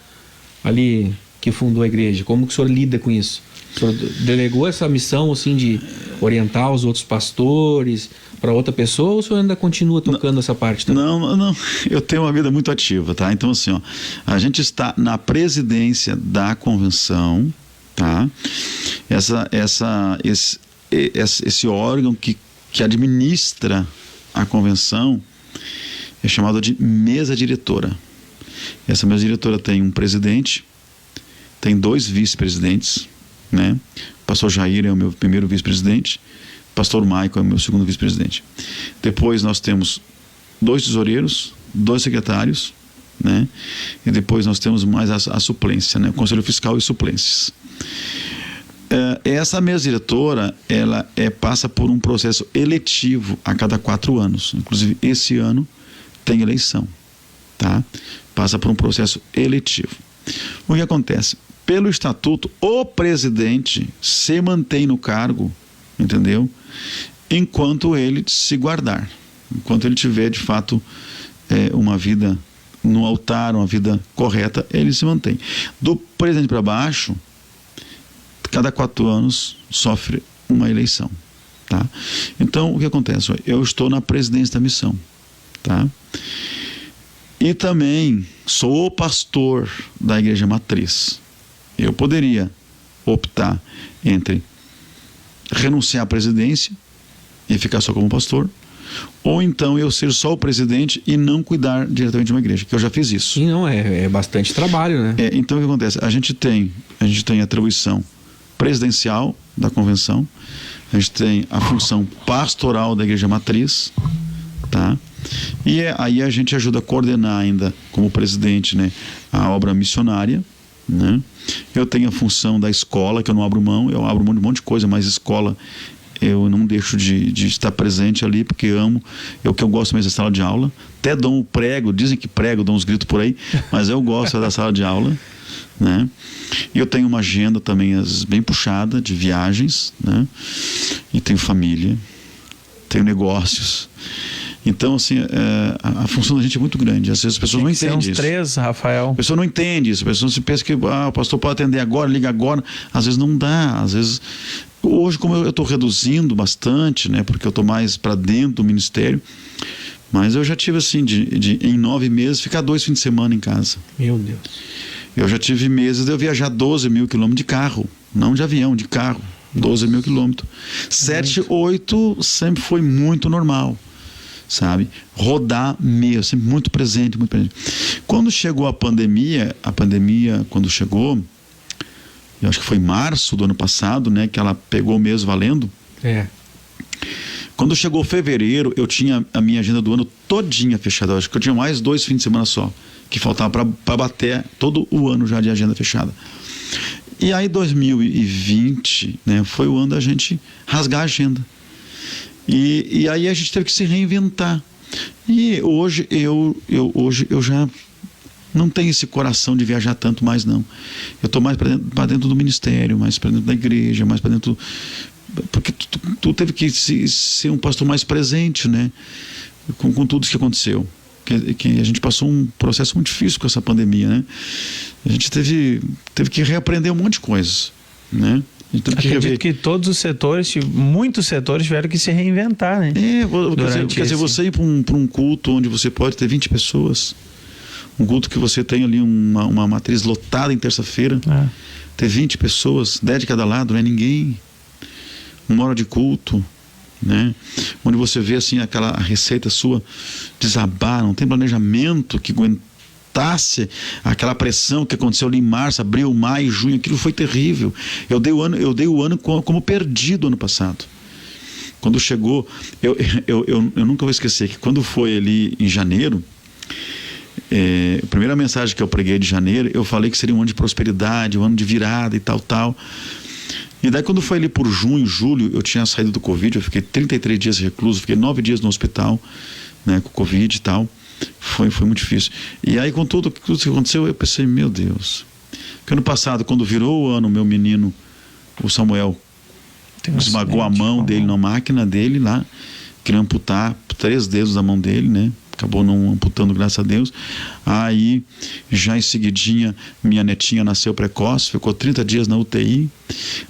ali que fundou a igreja? Como que o senhor lida com isso? O senhor delegou essa missão, assim, de orientar os outros pastores para outra pessoa, ou o senhor ainda continua tocando essa parte também? Não. Eu tenho uma vida muito ativa, tá? Então, assim, a gente está na presidência da convenção, tá? Esse órgão que administra a convenção é chamado de mesa diretora. Essa mesa diretora tem um presidente, tem 2 vice-presidentes, né? O pastor Jair é o meu primeiro vice-presidente, o pastor Michael é o meu segundo vice-presidente. Depois nós temos 2 tesoureiros, 2 secretários, né? E depois nós temos mais a suplência, né? O conselho fiscal e suplências. Essa mesa diretora, ela passa por um processo eletivo a cada 4 anos. Inclusive, esse ano tem eleição, tá? Passa por um processo eletivo. O que acontece? Pelo estatuto, o presidente se mantém no cargo, entendeu? Enquanto ele se guardar, enquanto ele tiver de fato uma vida no altar, uma vida correta, ele se mantém. Do presidente para baixo, cada 4 anos sofre uma eleição, tá? Então, o que acontece? Eu estou na presidência da missão, tá? E também sou o pastor da igreja matriz. Eu poderia optar entre renunciar à presidência e ficar só como pastor, ou então eu ser só o presidente e não cuidar diretamente de uma igreja, que eu já fiz isso. Sim, não, é bastante trabalho, né? Então o que acontece? A gente tem atribuição presidencial da convenção, a gente tem a função pastoral da igreja matriz, tá? E aí a gente ajuda a coordenar ainda como presidente, né, a obra missionária, né? Eu tenho a função da escola, que eu não abro mão, eu abro mão de um monte de coisa, mas escola eu não deixo de estar presente ali, porque amo, o que eu gosto mesmo da sala de aula, até dou um prego, dizem que prego, dou uns gritos por aí, mas eu gosto da sala de aula, né? E eu tenho uma agenda também bem puxada de viagens, né? E tenho família, tenho negócios. Então, assim, a função da gente é muito grande. Às vezes as pessoas não entendem isso. 3, Rafael. A pessoa não entende isso. A pessoa se pensa que o pastor pode atender agora, liga agora. Às vezes não dá. Às vezes... Hoje, como eu estou reduzindo bastante, né? Porque eu estou mais para dentro do ministério. Mas eu já tive, assim, em 9 meses, ficar 2 fins de semana em casa. Meu Deus. Eu já tive meses de eu viajar 12 mil quilômetros de carro. Não de avião, de carro. 12 mil quilômetros. 7, 8 sempre foi muito normal. Sabe? Rodar mesmo, sempre muito presente, muito presente. Quando chegou a pandemia quando chegou, eu acho que foi em março do ano passado, né, que ela pegou mesmo valendo. Quando chegou fevereiro, eu tinha a minha agenda do ano todinha fechada. Eu acho que eu tinha mais 2 fins de semana só, que faltava para bater todo o ano já de agenda fechada. E aí 2020, né, foi o ano da gente rasgar a agenda. E aí a gente teve que se reinventar. E hoje eu já não tenho esse coração de viajar tanto mais, não. Eu estou mais para dentro do ministério, mais para dentro da igreja, mais para dentro... Porque tu teve que ser um pastor mais presente, né? Com tudo isso que aconteceu. Que a gente passou um processo muito difícil com essa pandemia, né? A gente teve que reaprender um monte de coisas, né? Acredito que todos os setores, muitos setores tiveram que se reinventar, né? Quer dizer, você ir para um culto onde você pode ter 20 pessoas, um culto que você tem ali uma matriz lotada em terça-feira, ter 20 pessoas, 10 de cada lado, não é ninguém. Uma hora de culto, né? Onde você vê assim aquela receita sua desabar, não tem planejamento que aguentasse aquela pressão que aconteceu ali em março, abril, maio, junho. Aquilo foi terrível. Eu dei o ano como perdido ano passado. Quando chegou, eu nunca vou esquecer que quando foi ali em janeiro, a primeira mensagem que eu preguei de janeiro, eu falei que seria um ano de prosperidade, um ano de virada e tal. E daí quando foi ali por junho, julho, eu tinha saído do Covid, eu fiquei 33 dias recluso, fiquei 9 dias no hospital, né, com Covid e tal. Foi muito difícil. E aí com tudo que aconteceu, eu pensei, meu Deus. Porque ano passado, quando virou o ano, meu menino, o Samuel, esmagou a mão dele na máquina dele lá, queria amputar 3 dedos da mão dele, né? Acabou não amputando, graças a Deus. Aí, já em seguidinha, minha netinha nasceu precoce, ficou 30 dias na UTI.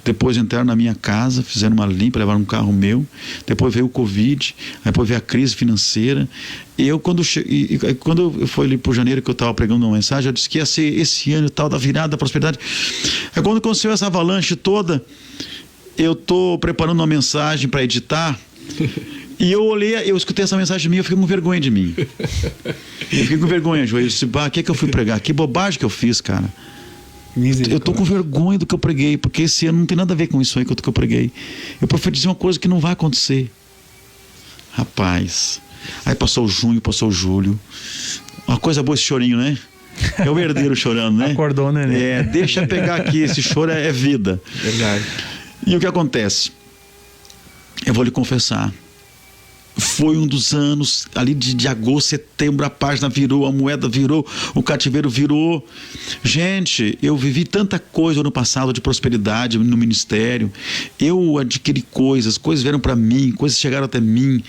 Depois entraram na minha casa, fizeram uma limpa, levaram um carro meu. Depois veio o Covid, depois veio a crise financeira. Quando eu fui ali por janeiro, que eu estava pregando uma mensagem, eu disse que ia ser esse ano tal, da virada, da prosperidade. Aí quando aconteceu essa avalanche toda, eu estou preparando uma mensagem para editar. E eu escutei essa mensagem minha, eu fiquei com vergonha de mim. Eu fiquei com vergonha, João. Eu disse, o que eu fui pregar? Que bobagem que eu fiz, cara. Eu tô com vergonha do que eu preguei, porque esse ano não tem nada a ver com isso aí que eu preguei. Eu profetizei uma coisa que não vai acontecer. Rapaz. Aí passou o junho, passou o julho. Uma coisa boa esse chorinho, né? É o herdeiro chorando, né? Acordou, né? Deixa pegar aqui, esse choro é vida. Verdade. E o que acontece? Eu vou lhe confessar. Foi um dos anos ali de agosto, setembro, a página virou, a moeda virou, o cativeiro virou. Gente, eu vivi tanta coisa no passado de prosperidade no ministério. Eu adquiri coisas vieram para mim, coisas chegaram até mim,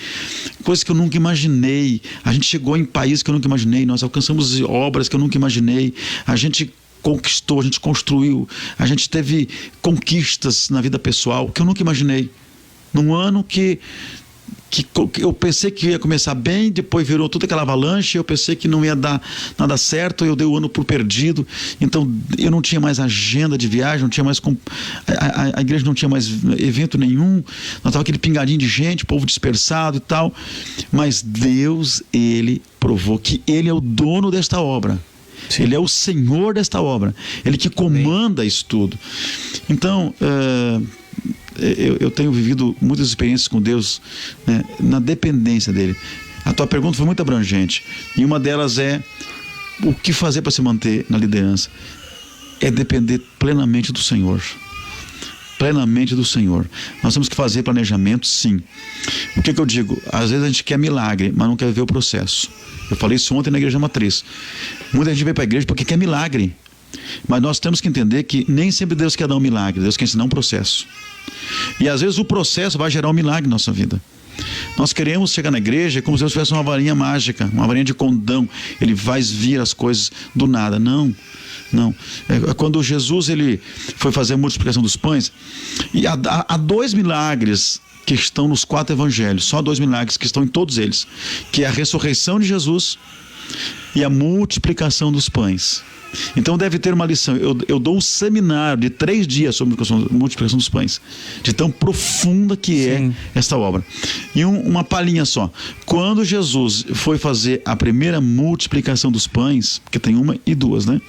coisas que eu nunca imaginei. A gente chegou em países que eu nunca imaginei, nós alcançamos obras que eu nunca imaginei. A gente conquistou, a gente construiu, a gente teve conquistas na vida pessoal que eu nunca imaginei. Num ano que eu pensei que ia começar bem, depois virou toda aquela avalanche, eu pensei que não ia dar nada certo, eu dei o ano por perdido, então eu não tinha mais agenda de viagem, não tinha mais a igreja não tinha mais evento nenhum, não estava aquele pingadinho de gente, povo dispersado e tal, mas Deus, Ele provou que Ele é o dono desta obra. Sim. Ele é o Senhor desta obra, Ele que comanda isso tudo. Então, eu tenho vivido muitas experiências com Deus, né, na dependência dele. A tua pergunta foi muito abrangente, e uma delas é: o que fazer para se manter na liderança? É depender plenamente do Senhor. Plenamente do Senhor. Nós temos que fazer planejamento, sim. O que eu digo? Às vezes a gente quer milagre, mas não quer ver o processo. Eu falei isso ontem na igreja matriz. Muita gente vem para a igreja porque quer milagre, mas nós temos que entender que nem sempre Deus quer dar um milagre, Deus quer ensinar um processo. E às vezes o processo vai gerar um milagre na nossa vida. Nós queremos chegar na igreja como se Deus tivesse uma varinha mágica, uma varinha de condão, Ele vai vir as coisas do nada. Não. Quando Jesus ele foi fazer a multiplicação dos pães, e há 2 milagres que estão nos 4 evangelhos, só 2 milagres que estão em todos eles, que é a ressurreição de Jesus e a multiplicação dos pães. Então deve ter uma lição. Eu dou um seminário de 3 dias sobre a multiplicação dos pães, de tão profunda que é esta obra. E uma palhinha só. Quando Jesus foi fazer a primeira multiplicação dos pães, porque tem 1 e 2, né?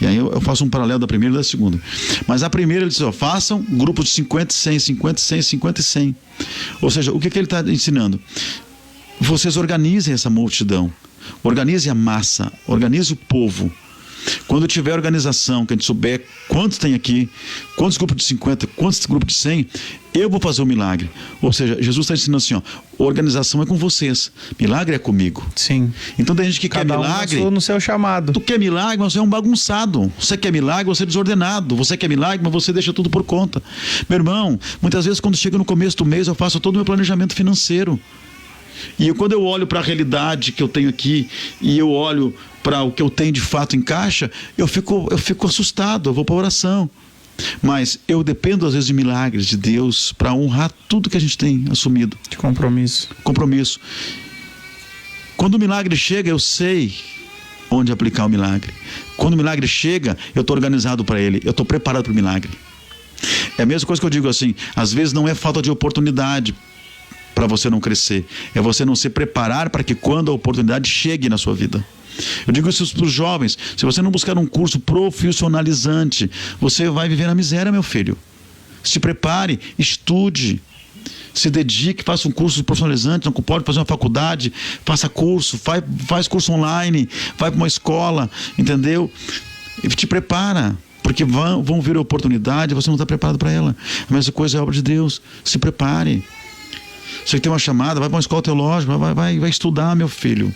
E aí eu faço um paralelo da primeira e da segunda. Mas a primeira ele disse: façam grupos de 50 e 100, 50 e 100, 50 e 100. Ou seja, o que ele está ensinando? vocês organizem essa multidão, organizem a massa, organizem o povo. Quando tiver organização, que a gente souber quantos tem aqui, quantos grupos de 50, quantos grupos de 100, eu vou fazer o milagre. Ou seja, Jesus está ensinando assim, ó, organização é com vocês, milagre é comigo. Sim. Então tem gente que quer milagre. No seu chamado. Tu quer milagre, mas você é um bagunçado. Você quer milagre, você é desordenado. Você quer milagre, mas você deixa tudo por conta. Meu irmão, muitas vezes quando chega no começo do mês, eu faço todo o meu planejamento financeiro. E quando eu olho para a realidade que eu tenho aqui e eu olho para o que eu tenho de fato em caixa, eu fico assustado, eu vou para a oração. Mas eu dependo às vezes de milagres de Deus para honrar tudo que a gente tem assumido. De compromisso. Quando o milagre chega, eu sei onde aplicar o milagre. Quando o milagre chega, eu estou organizado para ele, eu estou preparado para o milagre. É a mesma coisa que eu digo assim, às vezes não é falta de oportunidade para você não crescer, é você não se preparar para que quando a oportunidade chegue na sua vida. Eu digo isso para os jovens, se você não buscar um curso profissionalizante, você vai viver na miséria, meu filho. Se prepare, estude, se dedique, faça um curso profissionalizante, não pode fazer uma faculdade, faça curso, faz curso online, vai para uma escola, entendeu? E te prepara, porque vão vir a oportunidade, você não está preparado para ela. A mesma coisa é a obra de Deus, se prepare. Você que tem uma chamada, vai para uma escola teológica, vai estudar, meu filho.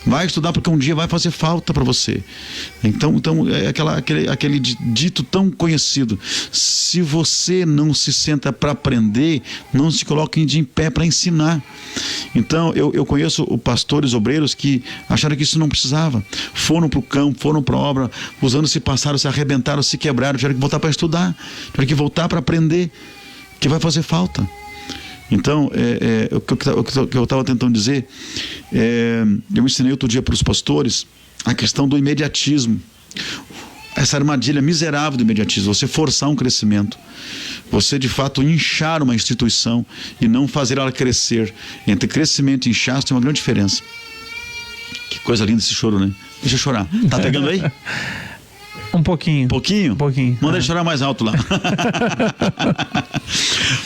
Vai estudar porque um dia vai fazer falta para você. Então é aquele dito tão conhecido. Se você não se senta para aprender, não se coloque de em pé para ensinar. Então eu conheço pastores obreiros que acharam que isso não precisava. Foram para o campo, foram para a obra, os anos se passaram, se arrebentaram, se quebraram, tiveram que voltar para estudar, tiveram que voltar para aprender, que vai fazer falta. Então, o que eu estava tentando dizer, eu ensinei outro dia para os pastores a questão do imediatismo. Essa armadilha miserável do imediatismo, você forçar um crescimento, você de fato inchar uma instituição e não fazer ela crescer. Entre crescimento e inchaço tem uma grande diferença. Que coisa linda esse choro, né? Deixa eu chorar. Tá pegando aí? Um pouquinho. Pouquinho? Pouquinho. Manda ele chorar mais alto lá.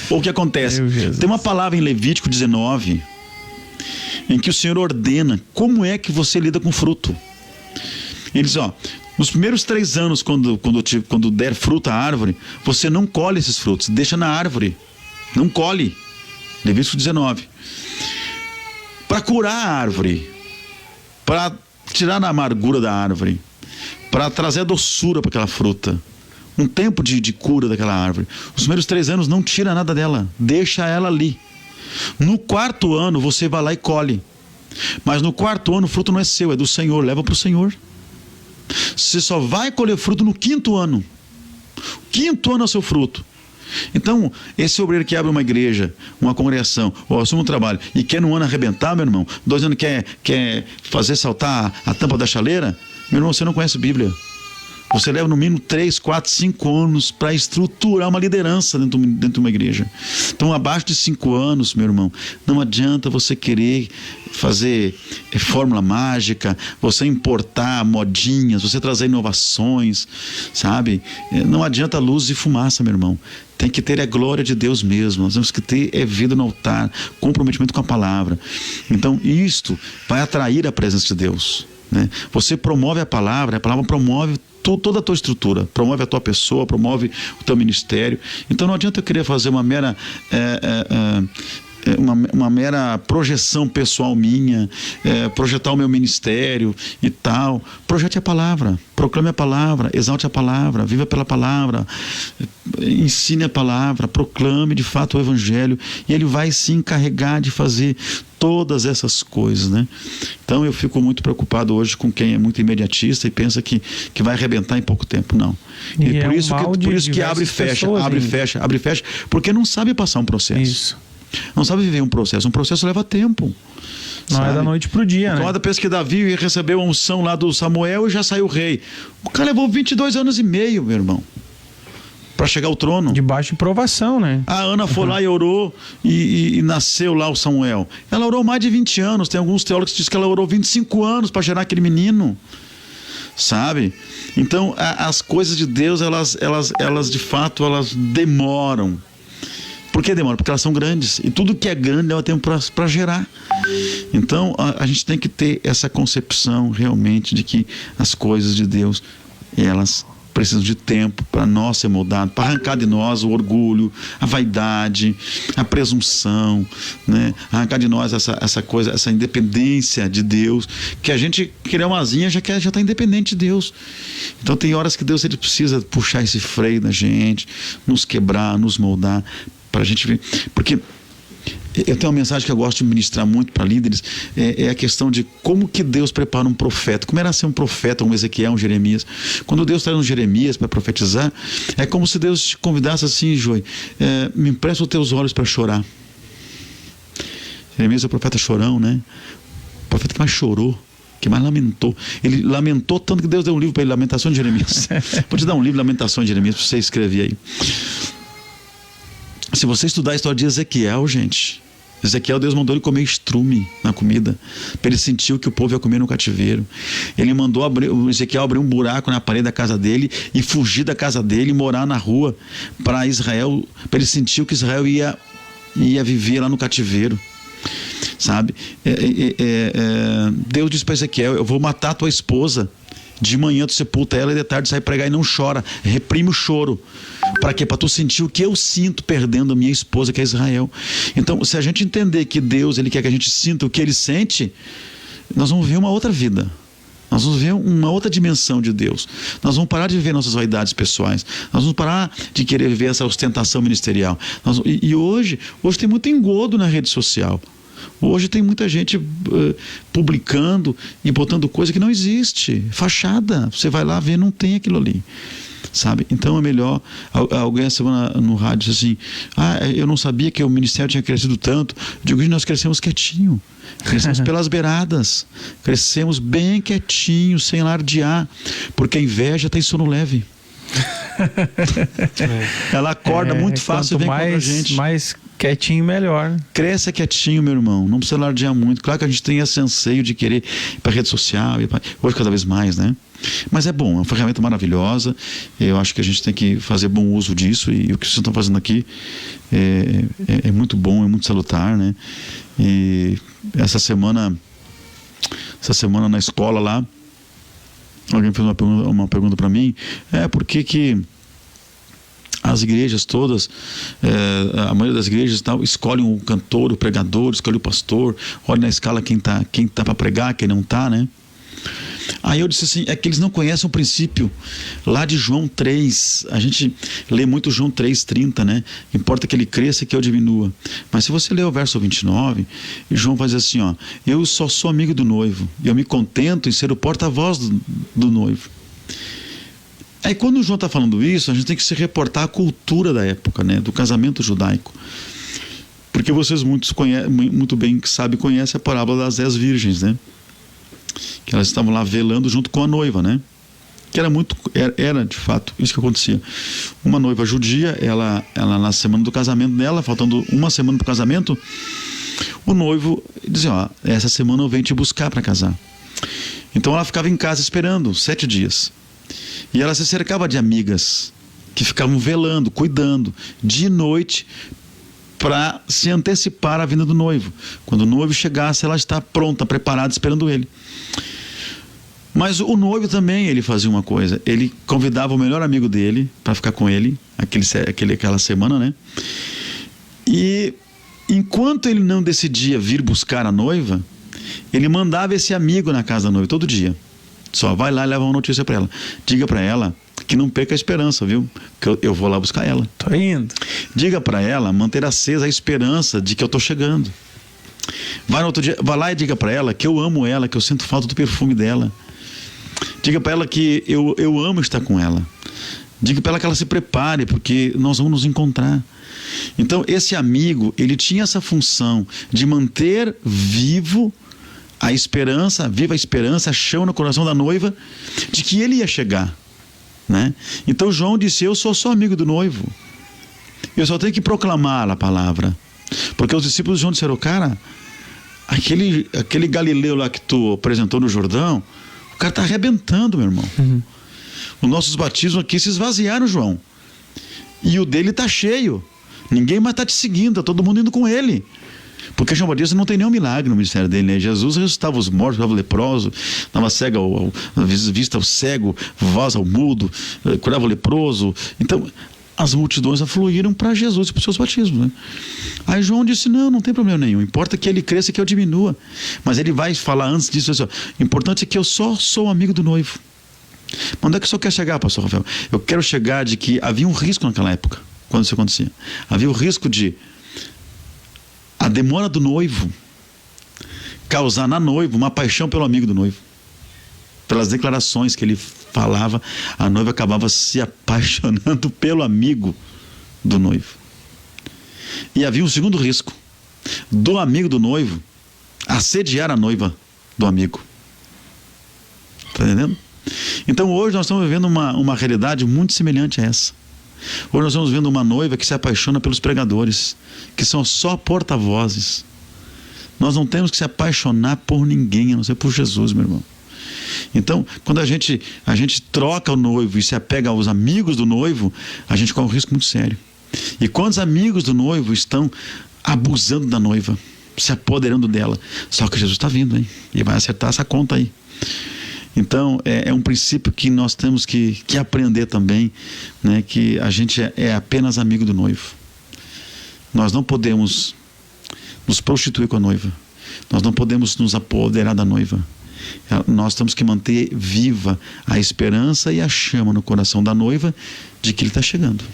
O que acontece? Tem uma palavra em Levítico 19 em que o Senhor ordena como é que você lida com fruto. Ele diz, ó, nos primeiros 3 anos, quando der fruta à árvore, você não colhe esses frutos, deixa na árvore. Não colhe. Levítico 19. Para curar a árvore, para tirar a amargura da árvore, para trazer a doçura para aquela fruta, um tempo de cura daquela árvore. Os primeiros 3 anos não tira nada dela, deixa ela ali. No 4º ano você vai lá e colhe, mas no 4º ano o fruto não é seu, é do Senhor, leva para o Senhor. Você só vai colher fruto no 5º ano. O 5º ano é o seu fruto. Então, esse obreiro que abre uma igreja, uma congregação, ou assume um trabalho e quer no ano arrebentar, meu irmão, 2 anos quer fazer saltar a tampa da chaleira, meu irmão, você não conhece a Bíblia. Você leva no mínimo 3, 4, 5 anos para estruturar uma liderança dentro de uma igreja. Então, abaixo de 5 anos, meu irmão, não adianta você querer fazer fórmula mágica, você importar modinhas, você trazer inovações, sabe? Não adianta luz e fumaça, meu irmão. Tem que ter a glória de Deus mesmo. Nós temos que ter vida no altar, comprometimento com a palavra. Então, isto vai atrair a presença de Deus, né? Você promove a palavra promove toda a tua estrutura, promove a tua pessoa, promove o teu ministério. Então não adianta eu querer fazer uma mera uma mera projeção pessoal minha, projetar o meu ministério e tal. Projete a palavra, proclame a palavra, exalte a palavra, viva pela palavra, ensine a palavra, proclame de fato o evangelho, e ele vai se encarregar de fazer todas essas coisas, né? Então eu fico muito preocupado hoje com quem é muito imediatista e pensa que vai arrebentar em pouco tempo. Não. E por isso que abre e fecha, abre e fecha, porque não sabe passar um processo. Isso. Não sabe viver um processo leva tempo. Não sabe? É da noite pro dia, né? Quando pensa que Davi recebeu a unção lá do Samuel e já saiu rei. O cara levou 22 anos e meio, meu irmão, para chegar ao trono. Debaixo de provação, né? A Ana foi lá e orou e nasceu lá o Samuel. Ela orou mais de 20 anos. Tem alguns teólogos que dizem que ela orou 25 anos para gerar aquele menino. Sabe? Então, as coisas de Deus, elas de fato, elas demoram. Por que demora? Porque elas são grandes. E tudo que é grande leva tempo para gerar. Então, a gente tem que ter essa concepção realmente de que as coisas de Deus, elas precisam de tempo para nós ser moldados, para arrancar de nós o orgulho, a vaidade, a presunção, né? Arrancar de nós essa coisa, essa independência de Deus, que a gente querer uma asinha já está independente de Deus. Então tem horas que Deus ele precisa puxar esse freio na gente, nos quebrar, nos moldar, para a gente ver, porque eu tenho uma mensagem que eu gosto de ministrar muito para líderes, é a questão de como que Deus prepara um profeta, como era ser um profeta, um Ezequiel, um Jeremias. Quando Deus traz um Jeremias para profetizar, é como se Deus te convidasse assim, Joy, me empresta os teus olhos para chorar. Jeremias é o profeta chorão, né? O profeta que mais chorou, que mais lamentou. Ele lamentou tanto que Deus deu um livro para ele, Lamentações de Jeremias. Vou te dar um livro, Lamentações de Jeremias, para você escrever aí. Se você estudar a história de Ezequiel, gente, Ezequiel, Deus mandou ele comer estrume na comida, para ele sentir o que o povo ia comer no cativeiro. Ele mandou Ezequiel abrir um buraco na parede da casa dele e fugir da casa dele e morar na rua para Israel, para ele sentir o que Israel ia viver lá no cativeiro. Sabe? Deus disse para Ezequiel: eu vou matar a tua esposa. De manhã tu sepulta ela e de tarde sai pregar e não chora. Reprime o choro. Para quê? Para tu sentir o que eu sinto perdendo a minha esposa, que é Israel. Então, se a gente entender que Deus, ele quer que a gente sinta o que ele sente, nós vamos ver uma outra vida. Nós vamos ver uma outra dimensão de Deus. Nós vamos parar de viver nossas vaidades pessoais. Nós vamos parar de querer viver essa ostentação ministerial. E hoje tem muito engodo na rede social. Hoje tem muita gente publicando e botando coisa que não existe. Fachada. Você vai lá ver, não tem aquilo ali. Sabe? Então é melhor. Alguém essa semana no rádio disse assim: eu não sabia que o ministério tinha crescido tanto. Eu digo: nós crescemos quietinho. Crescemos pelas beiradas. Crescemos bem quietinho, sem alardear. Porque a inveja tem sono leve. Ela acorda muito fácil e vem contra a gente. Mais quietinho, melhor. Cresça quietinho, meu irmão. Não precisa alardear muito. Claro que a gente tem esse anseio de querer ir para a rede social. Hoje cada vez mais, né? Mas é bom, é uma ferramenta maravilhosa. Eu acho que a gente tem que fazer bom uso disso. E o que vocês estão fazendo aqui é muito bom, é muito salutar, né? E essa semana na escola lá, alguém fez uma pergunta para mim: por que as igrejas todas, a maioria das igrejas escolhem o cantor, o pregador, escolhe o pastor, olha na escala quem tá para pregar, quem não tá, né? Aí eu disse assim: é que eles não conhecem o princípio lá de João 3. A gente lê muito João 3:30, né? Importa que ele cresça e que eu diminua. Mas se você ler o verso 29, João vai dizer assim: eu só sou amigo do noivo, e eu me contento em ser o porta-voz do noivo. Aí quando o João está falando isso, a gente tem que se reportar à cultura da época, né? Do casamento judaico. Porque vocês muito bem conhecem a parábola das 10 virgens, né? Que elas estavam lá velando junto com a noiva, né? Que era de fato isso que acontecia. Uma noiva judia, ela na semana do casamento dela, faltando uma semana para o casamento, o noivo dizia: essa semana eu venho te buscar para casar. Então ela ficava em casa esperando 7 dias. E ela se cercava de amigas que ficavam velando, cuidando de noite, para se antecipar à vinda do noivo. Quando o noivo chegasse, ela está pronta, preparada, esperando ele. Mas o noivo também, ele fazia uma coisa: ele convidava o melhor amigo dele para ficar com ele aquela semana, né? E enquanto ele não decidia vir buscar a noiva, ele mandava esse amigo na casa da noiva todo dia. Só vai lá e leva uma notícia para ela. Diga para ela que não perca a esperança, viu? Que eu vou lá buscar ela. Tô indo. Diga para ela manter acesa a esperança de que eu tô chegando. Vai no outro dia, vai lá e diga para ela que eu amo ela, que eu sinto falta do perfume dela. Diga para ela que eu amo estar com ela. Diga para ela que ela se prepare, porque nós vamos nos encontrar. Então esse amigo, ele tinha essa função de manter viva a esperança, chão no coração da noiva, de que ele ia chegar, né? Então João disse: eu sou só amigo do noivo, eu só tenho que proclamar a palavra. Porque os discípulos de João disseram: cara, aquele Galileu lá que tu apresentou no Jordão, o cara está arrebentando, meu irmão. Os nossos batismos aqui se esvaziaram, João, e o dele está cheio. Ninguém mais está te seguindo, está todo mundo indo com ele. Porque João Batista não tem nenhum milagre no ministério dele, né? Jesus ressuscitava os mortos, curava o leproso, dava cega vista ao cego, voz ao mudo, curava o leproso. Então, as multidões afluíram para Jesus e para os seus batismos, né? Aí João disse, não tem problema nenhum, importa que ele cresça e que eu diminua. Mas ele vai falar antes disso, assim, o importante é que eu só sou amigo do noivo. Mas onde é que o senhor quer chegar, pastor Rafael? Eu quero chegar de que havia um risco naquela época, quando isso acontecia. Havia o risco de a demora do noivo causar na noiva uma paixão pelo amigo do noivo. Pelas declarações que ele falava, a noiva acabava se apaixonando pelo amigo do noivo. E havia um segundo risco, do amigo do noivo assediar a noiva do amigo. Está entendendo? Então hoje nós estamos vivendo uma realidade muito semelhante a essa. Hoje nós estamos vendo uma noiva que se apaixona pelos pregadores, que são só porta-vozes. Nós não temos que se apaixonar por ninguém, a não ser por Jesus, meu irmão. Então, quando a gente troca o noivo e se apega aos amigos do noivo, a gente corre um risco muito sério. E quando os amigos do noivo estão abusando da noiva, se apoderando dela, só que Jesus está vindo, hein? E vai acertar essa conta aí. Então, é um princípio que nós temos que aprender também, né? Que a gente é apenas amigo do noivo. Nós não podemos nos prostituir com a noiva. Nós não podemos nos apoderar da noiva. Nós temos que manter viva a esperança e a chama no coração da noiva de que ele está chegando.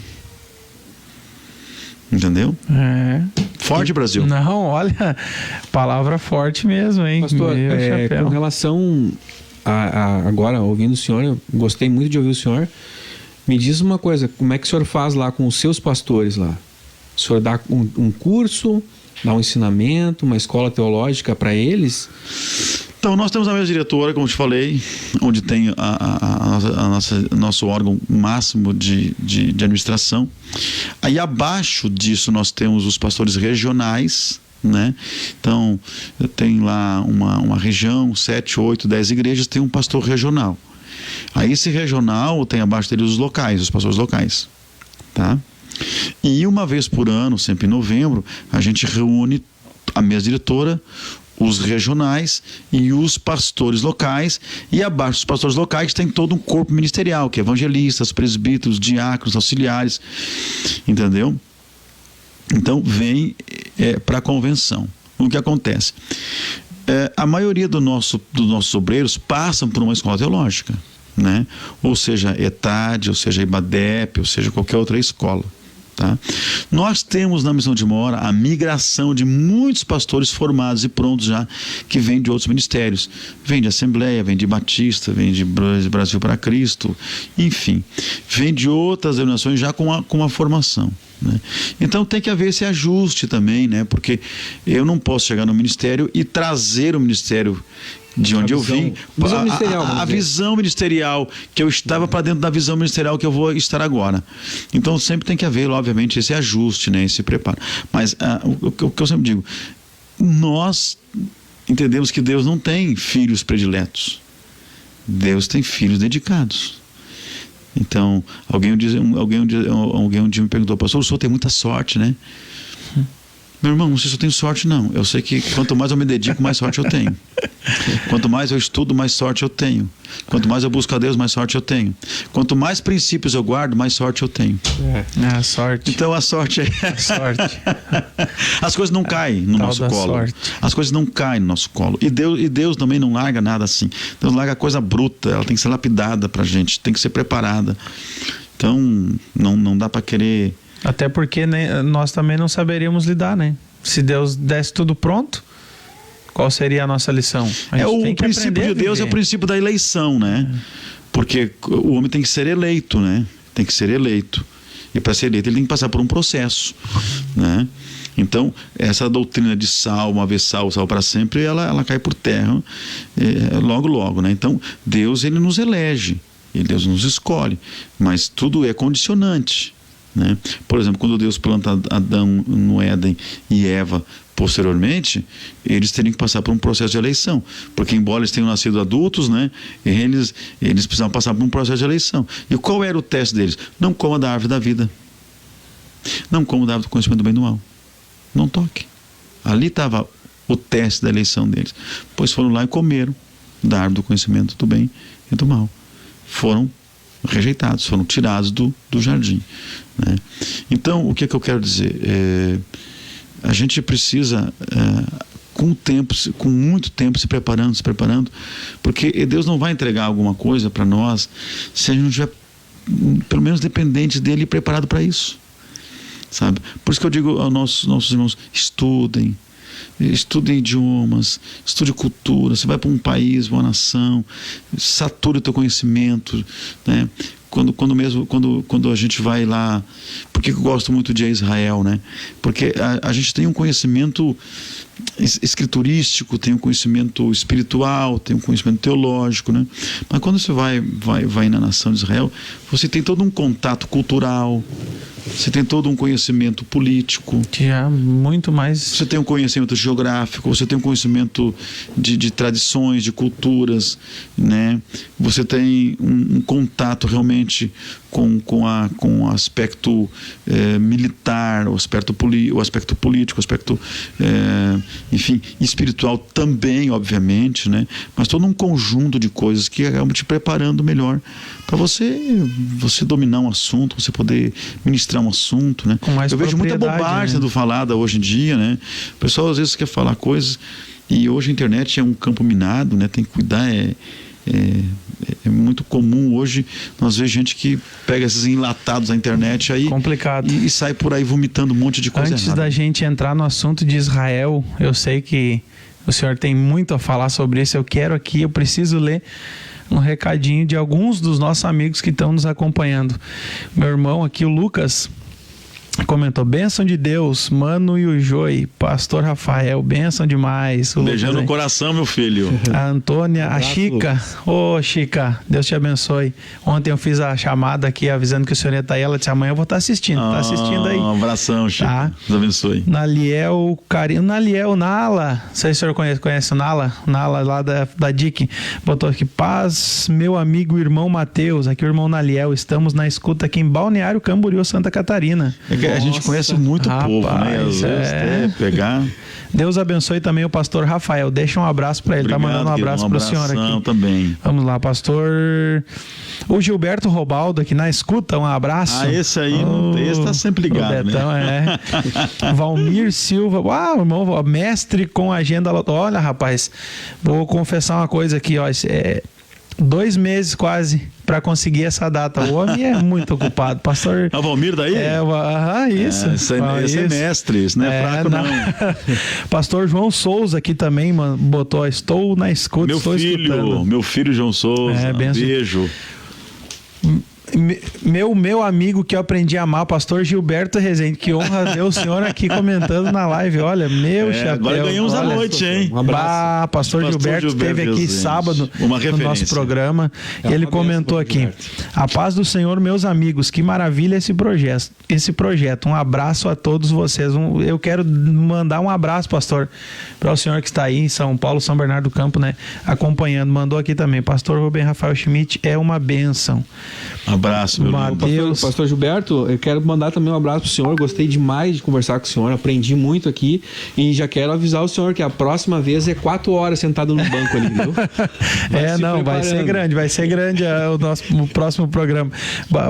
Entendeu? Forte, Brasil. Não, olha, palavra forte mesmo, hein? Pastor, com relação agora, ouvindo o senhor, eu gostei muito de ouvir o senhor. Me diz uma coisa, como é que o senhor faz lá com os seus pastores lá? O senhor dá um curso, dá um ensinamento, uma escola teológica para eles? Então, nós temos a mesa diretora, como eu te falei, onde tem nosso órgão máximo de administração. Aí abaixo disso nós temos os pastores regionais, né? Então, tem lá uma região, 7, 8, 10 igrejas, tem um pastor regional. Aí esse regional tem abaixo dele os locais, os pastores locais, tá? E uma vez por ano, sempre em novembro, a gente reúne a mesa diretora, os regionais e os pastores locais, e abaixo dos pastores locais tem todo um corpo ministerial, que é evangelistas, presbíteros, diáconos, auxiliares, entendeu? Então vem para a convenção. O que acontece? A maioria dos nossos obreiros passam por uma escola teológica, né? Ou seja, ETAD, ou seja, IBADEP, ou seja, qualquer outra escola. Tá? Nós temos na Missão de Mora a migração de muitos pastores formados e prontos já, que vêm de outros ministérios. Vem de Assembleia, vem de Batista, vem de Brasil para Cristo, enfim, vem de outras denominações já com a formação, né? Então tem que haver esse ajuste também, né? Porque eu não posso chegar no ministério e trazer o ministério de onde eu vim, a visão ministerial, que eu estava para dentro da visão ministerial que eu vou estar agora. Então sempre tem que haver, obviamente, esse ajuste, né, esse preparo. Mas o que eu sempre digo, nós entendemos que Deus não tem filhos prediletos. Deus tem filhos dedicados. Então, alguém um dia me perguntou, pastor, o senhor tem muita sorte, né? Meu irmão, não sei se eu tenho sorte, não. Eu sei que quanto mais eu me dedico, mais sorte eu tenho. Quanto mais eu estudo, mais sorte eu tenho. Quanto mais eu busco a Deus, mais sorte eu tenho. Quanto mais princípios eu guardo, mais sorte eu tenho. A sorte. Então a sorte é... sorte. As coisas não caem no nosso colo. Sorte. As coisas não caem no nosso colo. E Deus também não larga nada assim. Deus larga coisa bruta. Ela tem que ser lapidada pra gente. Tem que ser preparada. Então, não dá pra querer... Até porque, né, nós também não saberíamos lidar, né? Se Deus desse tudo pronto, qual seria a nossa lição? O princípio de Deus é o princípio da eleição, né? Porque o homem tem que ser eleito, né? Tem que ser eleito. E para ser eleito ele tem que passar por um processo, né? Então, essa doutrina de sal, uma vez sal para sempre, ela cai por terra logo, né? Então, Deus, ele nos elege, e Deus nos escolhe, mas tudo é condicionante, né? Por exemplo, quando Deus planta Adão no Éden e Eva posteriormente, eles teriam que passar por um processo de eleição, porque embora eles tenham nascido adultos, né, eles precisavam passar por um processo de eleição. E qual era o teste deles? Não coma da árvore da vida. Não como da árvore do conhecimento do bem e do mal. Não toque. Ali estava o teste da eleição deles. Pois foram lá e comeram da árvore do conhecimento do bem e do mal. Foram rejeitados, foram tirados do jardim, né? Então, o que é que eu quero dizer? A gente precisa, com o tempo, com muito tempo, se preparando, porque Deus não vai entregar alguma coisa para nós se a gente não estiver, pelo menos, dependente dele e preparado para isso, sabe? Por isso que eu digo aos nossos irmãos: estudem idiomas, estude cultura. Você vai para um país, uma nação, sature o teu conhecimento, né? Quando a gente vai lá, por que eu gosto muito de Israel, né? Porque a gente tem um conhecimento escriturístico, tem um conhecimento espiritual, tem um conhecimento teológico, né? Mas quando você vai na nação de Israel, você tem todo um contato cultural, você tem todo um conhecimento político, já muito mais. Você tem um conhecimento geográfico, você tem um conhecimento de tradições, de culturas, né? Você tem um contato realmente com o aspecto militar, o aspecto político, o aspecto enfim, espiritual também, obviamente, né? Mas todo um conjunto de coisas que acabam te preparando melhor para você dominar um assunto, você poder ministrar um assunto, né? Eu vejo muita bobagem sendo falada hoje em dia, né? O pessoal às vezes quer falar coisas, e hoje a internet é um campo minado, né? Tem que cuidar, é muito comum hoje nós ver gente que pega esses enlatados da internet aí, complicado, e sai por aí vomitando um monte de coisa errada. Antes da gente entrar no assunto de Israel, eu sei que o senhor tem muito a falar sobre isso. Eu preciso ler um recadinho de alguns dos nossos amigos que estão nos acompanhando. Meu irmão aqui, o Lucas, comentou: bênção de Deus, Mano e o Joey, Pastor Rafael, bênção demais. Beijando no coração, meu filho. A Antônia, a Chica, Chica, Deus te abençoe. Ontem eu fiz a chamada aqui avisando que o senhor ia estar aí. Ela disse: amanhã eu vou estar assistindo. Tá assistindo aí. Um abração, Chica. Tá. Deus abençoe. Naliel, Carinho, Nala, não sei se o senhor conhece o Nala lá da DIC, botou aqui: paz, meu amigo irmão Mateus, aqui o irmão Naliel, estamos na escuta aqui em Balneário Camboriú, Santa Catarina. A gente conhece muito povo, né? Às vezes pegar. Deus abençoe também o pastor Rafael. Deixa um abraço para ele. Obrigado, tá mandando um abraço para o senhor aqui também. Vamos lá, pastor. O Gilberto Robaldo aqui na escuta, um abraço. Esse aí, esse tá sempre ligado, Betão, né? Valmir Silva, irmão, mestre com agenda. Olha, rapaz, vou confessar uma coisa aqui, ó. 2 meses quase para conseguir essa data. O homem é muito ocupado. Pastor. O Valmir daí? Isso. Esse é mestre, isso não é fraco, não. Pastor João Souza aqui também, mano, botou: estou na escuta. Meu filho João Souza. Beijo. Meu amigo que eu aprendi a amar, pastor Gilberto Rezende, que honra ver o senhor aqui comentando na live. Olha, meu chapéu. Agora ganhamos a noite, hein? Um abraço. Pastor Gilberto esteve aqui sábado no nosso programa, e ele comentou aqui: a paz do Senhor, meus amigos, que maravilha esse projeto. Um abraço a todos vocês. Eu quero mandar um abraço, pastor, para o senhor que está aí em São Paulo, São Bernardo do Campo, né, acompanhando. Mandou aqui também: pastor Rubem Rafael Schmidt é uma bênção. Abraço, meu irmão. Pastor Gilberto, eu quero mandar também um abraço pro senhor. Gostei demais de conversar com o senhor, aprendi muito aqui, e já quero avisar o senhor que a próxima vez é 4 horas sentado no banco ali, viu? Vai ser grande o próximo programa.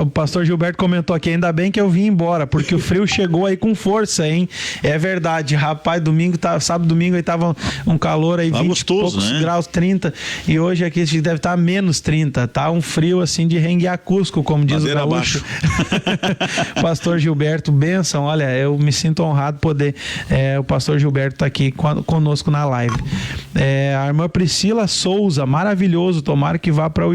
O pastor Gilberto comentou aqui: ainda bem que eu vim embora, porque o frio chegou aí com força, hein? É verdade, rapaz, sábado, domingo aí tava um calor aí, 20 gostoso, e poucos né? graus, 30, e hoje aqui deve estar menos 30, tá um frio assim de Renguiacusco, como diz Madeira o gaúcho. Pastor Gilberto, bênção. Olha, eu me sinto honrado poder o pastor Gilberto tá aqui conosco na live. A irmã Priscila Souza, maravilhoso, tomara que vá para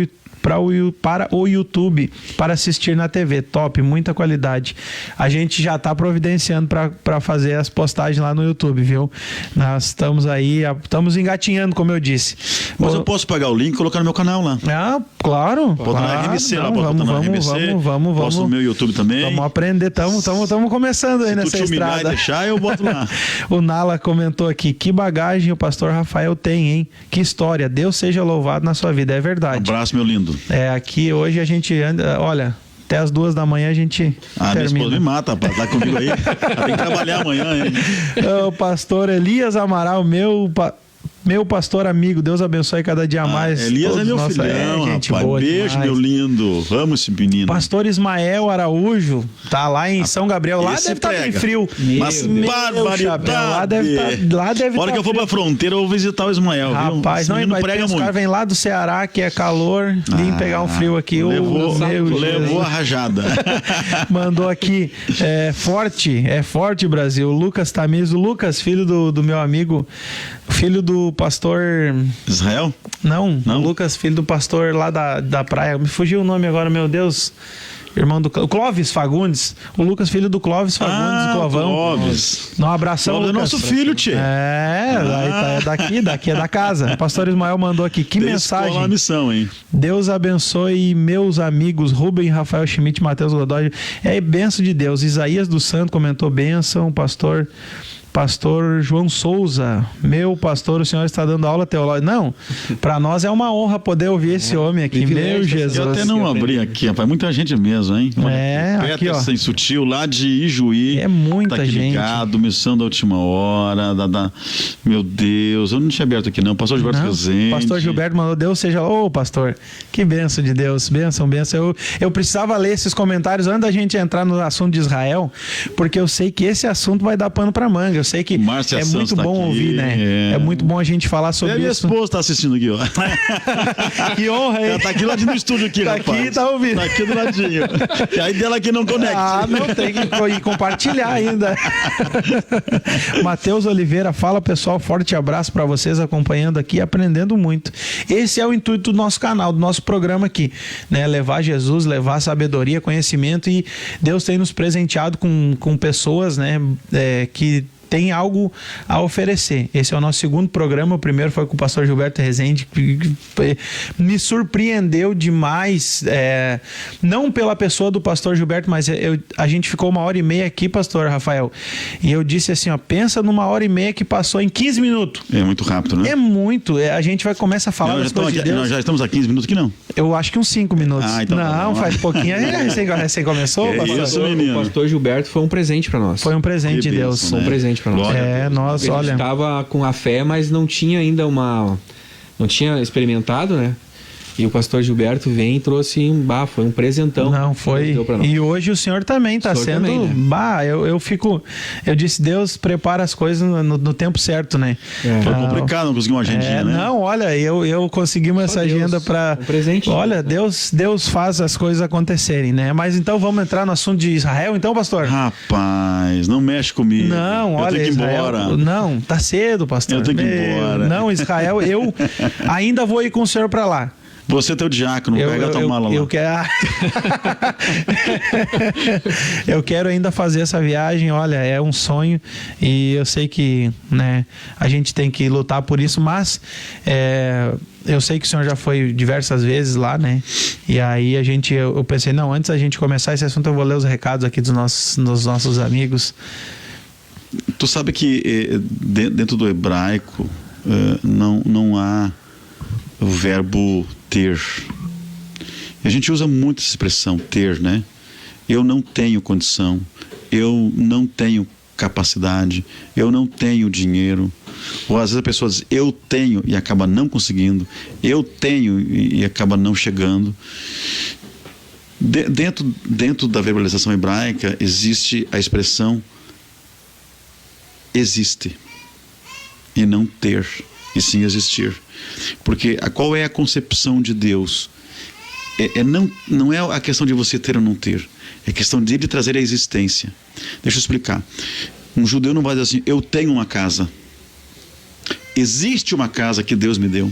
o YouTube para assistir na TV. Top, muita qualidade. A gente já está providenciando para fazer as postagens lá no YouTube, viu? Nós estamos aí, estamos engatinhando, como eu disse. Mas eu posso pegar o link e colocar no meu canal lá. Claro. Bota na RMC lá, Vamos. Posto no meu YouTube também. Vamos aprender, estamos começando aí nessa estrada. Se tu te humilhar e deixar, eu boto lá. O Nala comentou aqui: que bagagem o pastor Rafael tem, hein? Que história. Deus seja louvado na sua vida. É verdade. Um abraço, meu lindo. Aqui hoje a gente anda, olha, Até as 2 da manhã a gente Minha esposa termina. me mata, rapaz. Tá comigo aí. Ela tem que trabalhar amanhã, hein? O pastor Elias Amaral, meu pastor amigo, Deus abençoe cada dia mais. Elias todos é meu nós. filhão, gente rapaz. boa Beijo, demais. meu lindo. Amo esse menino. Pastor Ismael Araújo, tá lá em São Gabriel. Lá Esse deve estar bem prega. frio. Mas Meu barbaridade. chapéu, lá deve A hora que eu for pra fronteira, eu vou visitar o Ismael, viu? Rapaz, Esse não, menino vai prega os muito. caras vêm lá do Ceará, que é calor, vim pegar um frio aqui. Levou Jesus. a rajada. Mandou aqui, é forte Brasil. Lucas Tamizo, Lucas, filho do meu amigo, filho do pastor... Israel? Não, Não? Lucas, filho do pastor lá da praia. Me fugiu o nome agora, meu Deus. Irmão do Clóvis Fagundes. O Lucas, filho do Clóvis Fagundes, do Clovão. Clóvis. Um abração, Clóvis é Lucas. nosso filho, tchê. É daqui é da casa. O pastor Ismael mandou aqui. Que Tem mensagem. escola na missão, hein? Deus abençoe meus amigos Rubem, Rafael Schmidt, Matheus Godoy. É benção de Deus. Isaías do Santo comentou benção. Pastor João Souza, meu pastor, o senhor está dando aula teológica. Não, para nós é uma honra poder ouvir esse homem aqui, meu Jesus. Eu até não abri aqui, rapaz. Muita gente mesmo, hein? Aqui, ó. Peterson Sutil, lá de Ijuí. É muita tá aqui gente. ligado, missão da última hora. Meu Deus, eu não tinha aberto aqui, não. Pastor Gilberto Rezende. Pastor Gilberto mandou, Deus seja. Ô, pastor, que bênção de Deus, bênção. Eu precisava ler esses comentários antes da gente entrar no assunto de Israel, porque eu sei que esse assunto vai dar pano pra manga. Eu sei que Márcia é muito Santos tá bom aqui, ouvir, né? É muito bom a gente falar sobre E a minha isso. esposa tá assistindo aqui, ó. Que honra, hein? Ela tá aqui lá no estúdio aqui, Tá rapaz. aqui, tá ouvindo. Tá aqui do ladinho. E aí dela que não conecta. Não, tem que compartilhar ainda. Matheus Oliveira, fala pessoal, forte abraço para vocês acompanhando aqui, aprendendo muito. Esse é o intuito do nosso canal, do nosso programa aqui, né? Levar Jesus, levar sabedoria, conhecimento, e Deus tem nos presenteado com pessoas, né? Que tem algo a oferecer. Esse é o nosso segundo programa. O primeiro foi com o pastor Gilberto Rezende, que me surpreendeu demais, não pela pessoa do pastor Gilberto, mas a gente ficou 1h30 aqui, pastor Rafael, e eu disse assim, ó, pensa numa 1h30 que passou em 15 minutos. É muito rápido, né? É muito. A gente vai começar a falar das coisas de Deus. Nós já estamos há 15 minutos aqui, não? Eu acho que uns 5 minutos. Então não, faz pouquinho. Recém começou, pastor? Isso, menino. O pastor Gilberto foi um presente para nós. Foi um presente de Deus. bênção, Foi um né? presente para nós. Glória a Deus. Nós, A gente olha... estava com a fé, mas não tinha ainda não tinha experimentado, né? E o pastor Gilberto vem e trouxe foi um presentão. Não, foi. Deu pra nós. E hoje o senhor também está sendo. também, né? Eu disse, Deus prepara as coisas no tempo certo, né? Foi complicado, não conseguiu uma agendinha, né? Não, olha, eu consegui essa Deus, agenda para. um presente. Olha, Deus faz as coisas acontecerem, né? Mas então vamos entrar no assunto de Israel, então, pastor? Rapaz, não mexe comigo. Não, olha, eu tenho que ir Israel, embora. não, tá cedo, pastor. Eu tenho que ir embora. Não, Israel, eu ainda vou ir com o senhor para lá. Você é teu diácono, pega a tua mala lá. Eu quero... eu quero ainda fazer essa viagem, olha, é um sonho, e eu sei que, né, a gente tem que lutar por isso, mas eu sei que o senhor já foi diversas vezes lá, né? E aí eu pensei, não, antes da gente começar esse assunto, eu vou ler os recados aqui dos nossos amigos. Tu sabe que dentro do hebraico não há o verbo ter. A gente usa muito essa expressão, ter, né? Eu não tenho condição, eu não tenho capacidade, eu não tenho dinheiro. Ou às vezes a pessoa diz, eu tenho e acaba não conseguindo, eu tenho e acaba não chegando. Dentro da verbalização hebraica existe a expressão existe e não ter, e sim existir. Porque qual é a concepção de Deus? Não é a questão de você ter ou não ter, é a questão de ele trazer a existência. Deixa eu explicar. Um judeu não vai dizer assim, eu tenho uma casa. Existe uma casa que Deus me deu.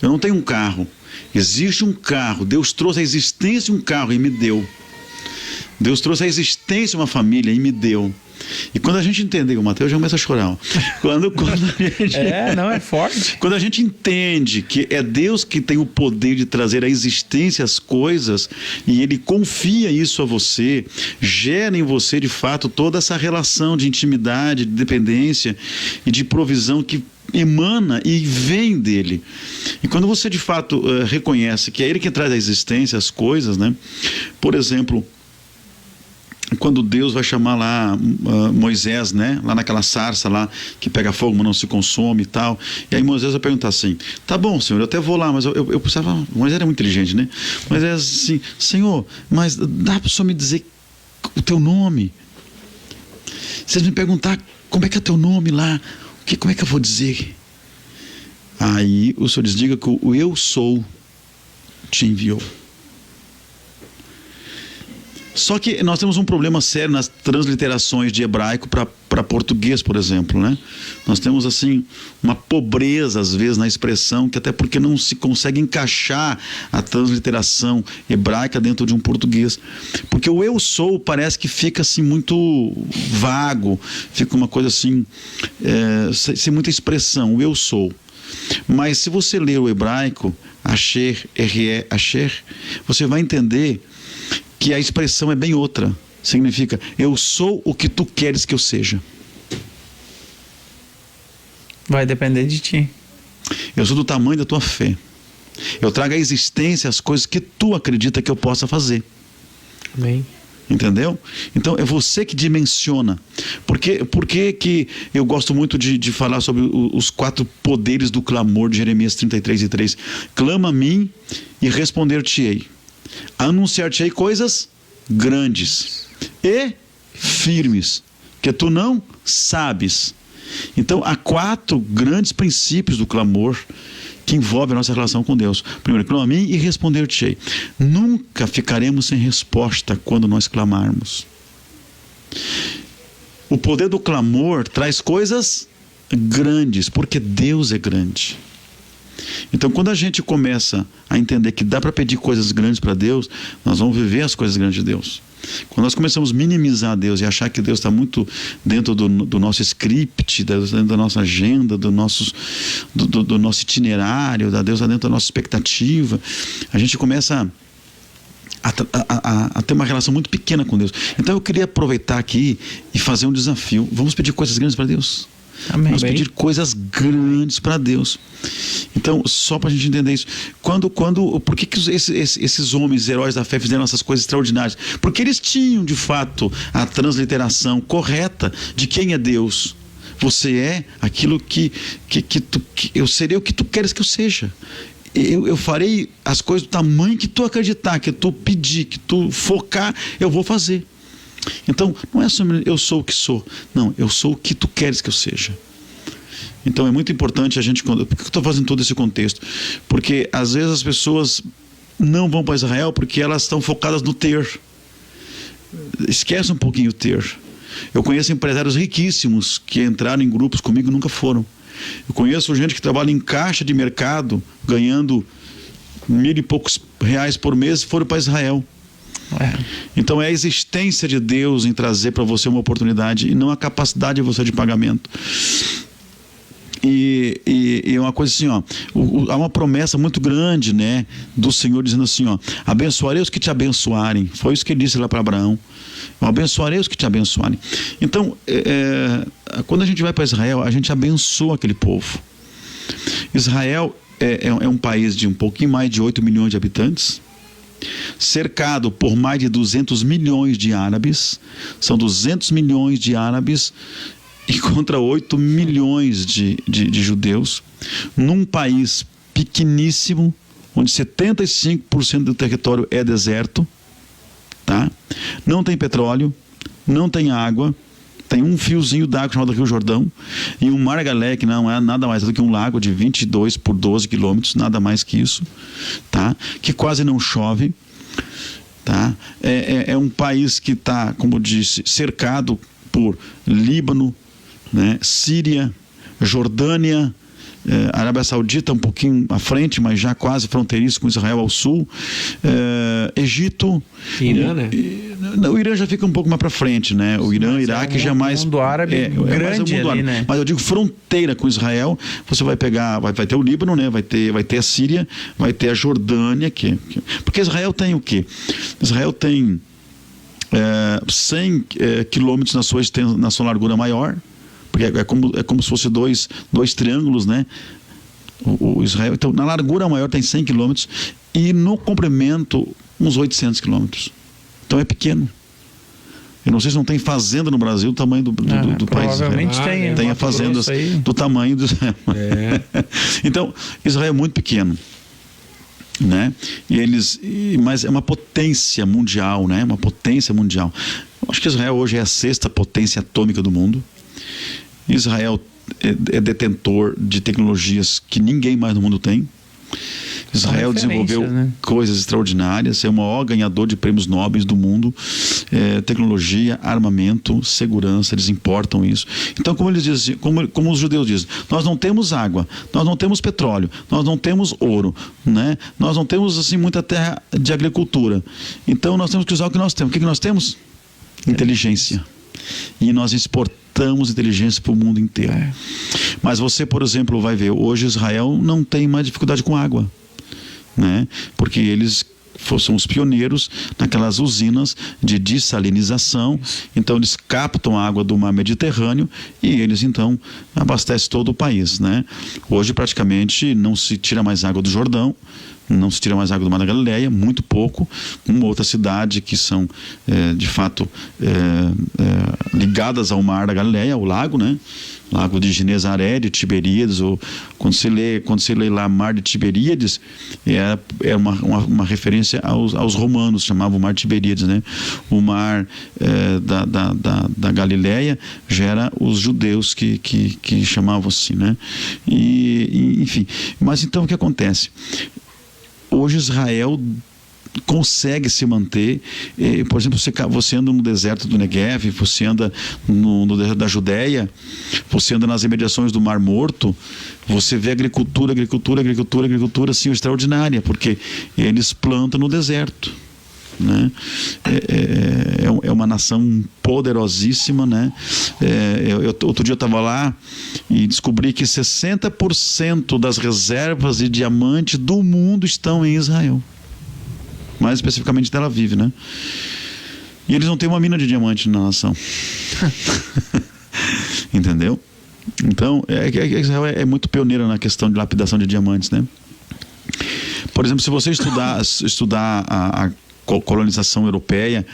Eu não tenho um carro. Existe um carro. Deus trouxe a existência de um carro e me deu. Deus trouxe à existência uma família e me deu. E quando a gente entendeu, o Mateus já começa a chorar. Quando a gente, não é forte. Quando a gente entende que é Deus que tem o poder de trazer à existência as coisas e Ele confia isso a você, gera em você de fato toda essa relação de intimidade, de dependência e de provisão que emana e vem dele. E quando você de fato reconhece que é Ele que traz à existência as coisas, né? Por exemplo, quando Deus vai chamar lá Moisés, né? Lá naquela sarça lá, que pega fogo, mas não se consome e tal. E aí Moisés vai perguntar assim: tá bom, Senhor, eu até vou lá, mas eu precisava... Moisés era muito inteligente, né? Moisés assim: Senhor, mas dá para o Senhor me dizer o teu nome? Vocês me perguntar como é que é teu nome lá, como é que eu vou dizer? Aí o Senhor diz: diga que o eu sou te enviou. Só que nós temos um problema sério nas transliterações de hebraico para português, por exemplo, né? Nós temos assim uma pobreza às vezes na expressão, que até porque não se consegue encaixar a transliteração hebraica dentro de um português, porque o eu sou parece que fica assim muito vago, fica uma coisa assim sem muita expressão, o eu sou. Mas se você ler o hebraico, asher, R-E, asher, você vai entender que a expressão é bem outra. Significa: eu sou o que tu queres que eu seja. Vai depender de ti. Eu sou do tamanho da tua fé. Eu trago à existência as coisas que tu acredita que eu possa fazer. Amém. Entendeu? Então é você que dimensiona. Por que eu gosto muito de falar sobre os 4 poderes do clamor de Jeremias 33:3? Clama a mim e responder-te-ei. Anunciar-te-ei coisas grandes e firmes que tu não sabes. Então há 4 grandes princípios do clamor que envolvem a nossa relação com Deus. Primeiro, clama a mim e responder-te-ei. Nunca ficaremos sem resposta quando nós clamarmos. O poder do clamor traz coisas grandes, porque Deus é grande. Então, quando a gente começa a entender que dá para pedir coisas grandes para Deus, nós vamos viver as coisas grandes de Deus. Quando nós começamos a minimizar Deus e achar que Deus está muito dentro do nosso script, dentro da nossa agenda, do nosso itinerário, Deus está dentro da nossa expectativa, a gente começa a ter uma relação muito pequena com Deus. Então eu queria aproveitar aqui e fazer um desafio. Vamos pedir coisas grandes para Deus. Amém. Vamos pedir coisas grandes para Deus. Então, só para a gente entender isso, por que esses homens, heróis da fé, fizeram essas coisas extraordinárias? Porque eles tinham, de fato, a transliteração correta de quem é Deus. Você é aquilo eu serei o que tu queres que eu seja. Eu farei as coisas do tamanho que tu acreditar, que tu pedir, que tu focar, eu vou fazer. Então, não é só eu sou o que sou. Não, eu sou o que tu queres que eu seja. Então é muito importante a gente... Por que eu estou fazendo todo esse contexto? Porque às vezes as pessoas não vão para Israel porque elas estão focadas no ter. Esquece um pouquinho o ter. Eu conheço empresários riquíssimos que entraram em grupos comigo e nunca foram. Eu conheço gente que trabalha em caixa de mercado, ganhando 1.000 e poucos reais por mês, e foram para Israel. Então é a existência de Deus em trazer para você uma oportunidade e não a capacidade de você de pagamento. E é uma coisa assim, ó, há uma promessa muito grande, né, do Senhor dizendo assim, ó: abençoarei os que te abençoarem. Foi isso que ele disse lá para Abraão: eu abençoarei os que te abençoarem. Então quando a gente vai para Israel, a gente abençoa aquele povo. Israel é um país de um pouquinho mais de 8 milhões de habitantes, cercado por mais de 200 milhões de árabes. São 200 milhões de árabes e contra 8 milhões de judeus, num país pequeníssimo, onde 75% do território é deserto, tá? Não tem petróleo, não tem água, tem um fiozinho d'água chamado Rio Jordão e um Mar Galé, que não é nada mais do que um lago de 22 por 12 quilômetros, nada mais que isso, tá? Que quase não chove, tá? É um país que está, como eu disse, cercado por Líbano, né? Síria, Jordânia, a Arábia Saudita um pouquinho à frente, mas já quase fronteiriço com Israel ao sul, Egito, Irã, né? O Irã já fica um pouco mais para frente, né? O Irã, Iraque já mais mundo árabe grande mundo ali, árabe. né? Mas eu digo fronteira com Israel. Você vai pegar, vai ter o Líbano, né? Vai ter a Síria, vai ter a Jordânia, porque Israel tem o quê? Israel tem 100 quilômetros na sua largura maior, porque é como se fosse dois triângulos, né? O Israel, então, na largura maior tem 100 quilômetros e no comprimento uns 800 quilômetros. Então é pequeno. Eu não sei se não tem fazenda no Brasil do tamanho do país. Provavelmente tem a fazenda do tamanho do Israel. Então, Israel é muito pequeno, né? Mas é uma potência mundial, né? Uma potência mundial. Eu acho que Israel hoje é a 6ª potência atômica do mundo. Israel é detentor de tecnologias que ninguém mais no mundo tem. Israel desenvolveu coisas extraordinárias, é o maior ganhador de prêmios nobres do mundo, tecnologia, armamento, segurança, eles importam isso. Então, como eles dizem, como os judeus dizem, nós não temos água, nós não temos petróleo, nós não temos ouro, né? Nós não temos assim muita terra de agricultura. Então nós temos que usar o que nós temos. O que nós temos? Inteligência. E nós exportamos inteligência para o mundo inteiro. Mas você, por exemplo, vai ver, hoje Israel não tem mais dificuldade com água, né? Porque eles são os pioneiros naquelas usinas de dessalinização. Então eles captam a água do mar Mediterrâneo e eles então abastecem todo o país, né? Hoje praticamente não se tira mais água do Jordão, não se tira mais água do Mar da Galileia, muito pouco. Uma outra cidade que são de fato ligadas ao Mar da Galileia, ao lago, né? Lago de Genezaré, de Tiberíades, ou quando se lê lá Mar de Tiberíades, é uma referência aos romanos, chamavam o Mar de Tiberíades, né? O mar da Galileia já era os judeus que chamavam assim, né? Enfim, mas então o que acontece? Hoje Israel consegue se manter, por exemplo, você anda no deserto do Negev, você anda no deserto da Judéia, você anda nas imediações do Mar Morto, você vê agricultura assim extraordinária, porque eles plantam no deserto, né? É uma nação poderosíssima, né? Outro dia eu estava lá e descobri que 60% das reservas de diamante do mundo estão em Israel, mais especificamente Tel Aviv, né? E eles não têm uma mina de diamante na nação. Entendeu? Então, Israel é muito pioneira na questão de lapidação de diamantes, né? Por exemplo, se você estudar a colonização europeia,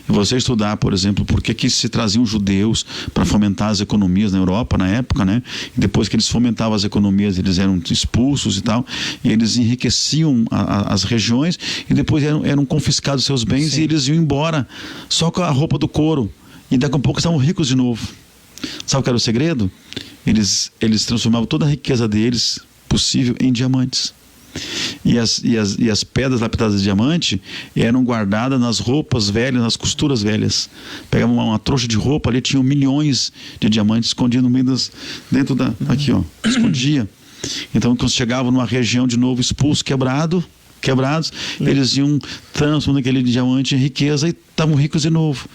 e você estudar, por exemplo, por que se traziam judeus para fomentar as economias na Europa na época, né? E depois que eles fomentavam as economias, eles eram expulsos e tal, e eles enriqueciam as regiões e depois eram confiscados seus bens. Sim. E eles iam embora só com a roupa do couro e daqui a pouco estavam ricos de novo. Sabe o que era o segredo? Eles transformavam toda a riqueza deles possível em diamantes. E as pedras lapidadas de diamante eram guardadas nas roupas velhas, nas costuras velhas. Pegavam uma trouxa de roupa ali, tinham milhões de diamantes escondidos no meio dentro aqui, ó, escondia. Então, quando chegavam numa região de novo expulso, quebrados, eles iam transformando aquele diamante em riqueza e estavam ricos de novo,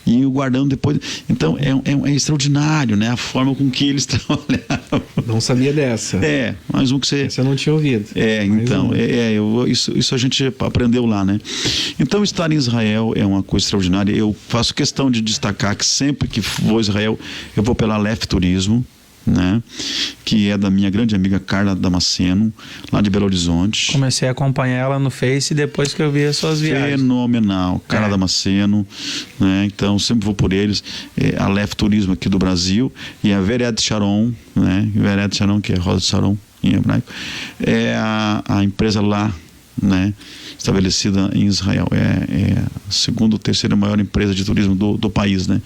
e iam guardando depois. Então é extraordinário, né? A forma com que eles trabalhavam. Não sabia dessa. Mais um que você... Essa eu não tinha ouvido. Então, isso a gente aprendeu lá, né? Então, estar em Israel é uma coisa extraordinária. Eu faço questão de destacar que sempre que vou a Israel, eu vou pela Aleph Turismo, né? Que é da minha grande amiga Carla Damasceno, lá de Belo Horizonte. Comecei a acompanhar ela no Face depois que eu vi as suas viagens. Fenomenal, Carla Damasceno, né? Então sempre vou por eles. A Aleph Turismo aqui do Brasil, e a Vered Sharon, né? Vered Sharon, que é Rosa de Sharon em hebraico, é a empresa lá, né? Estabelecida em Israel, é a segunda ou terceira maior empresa de turismo do país, né?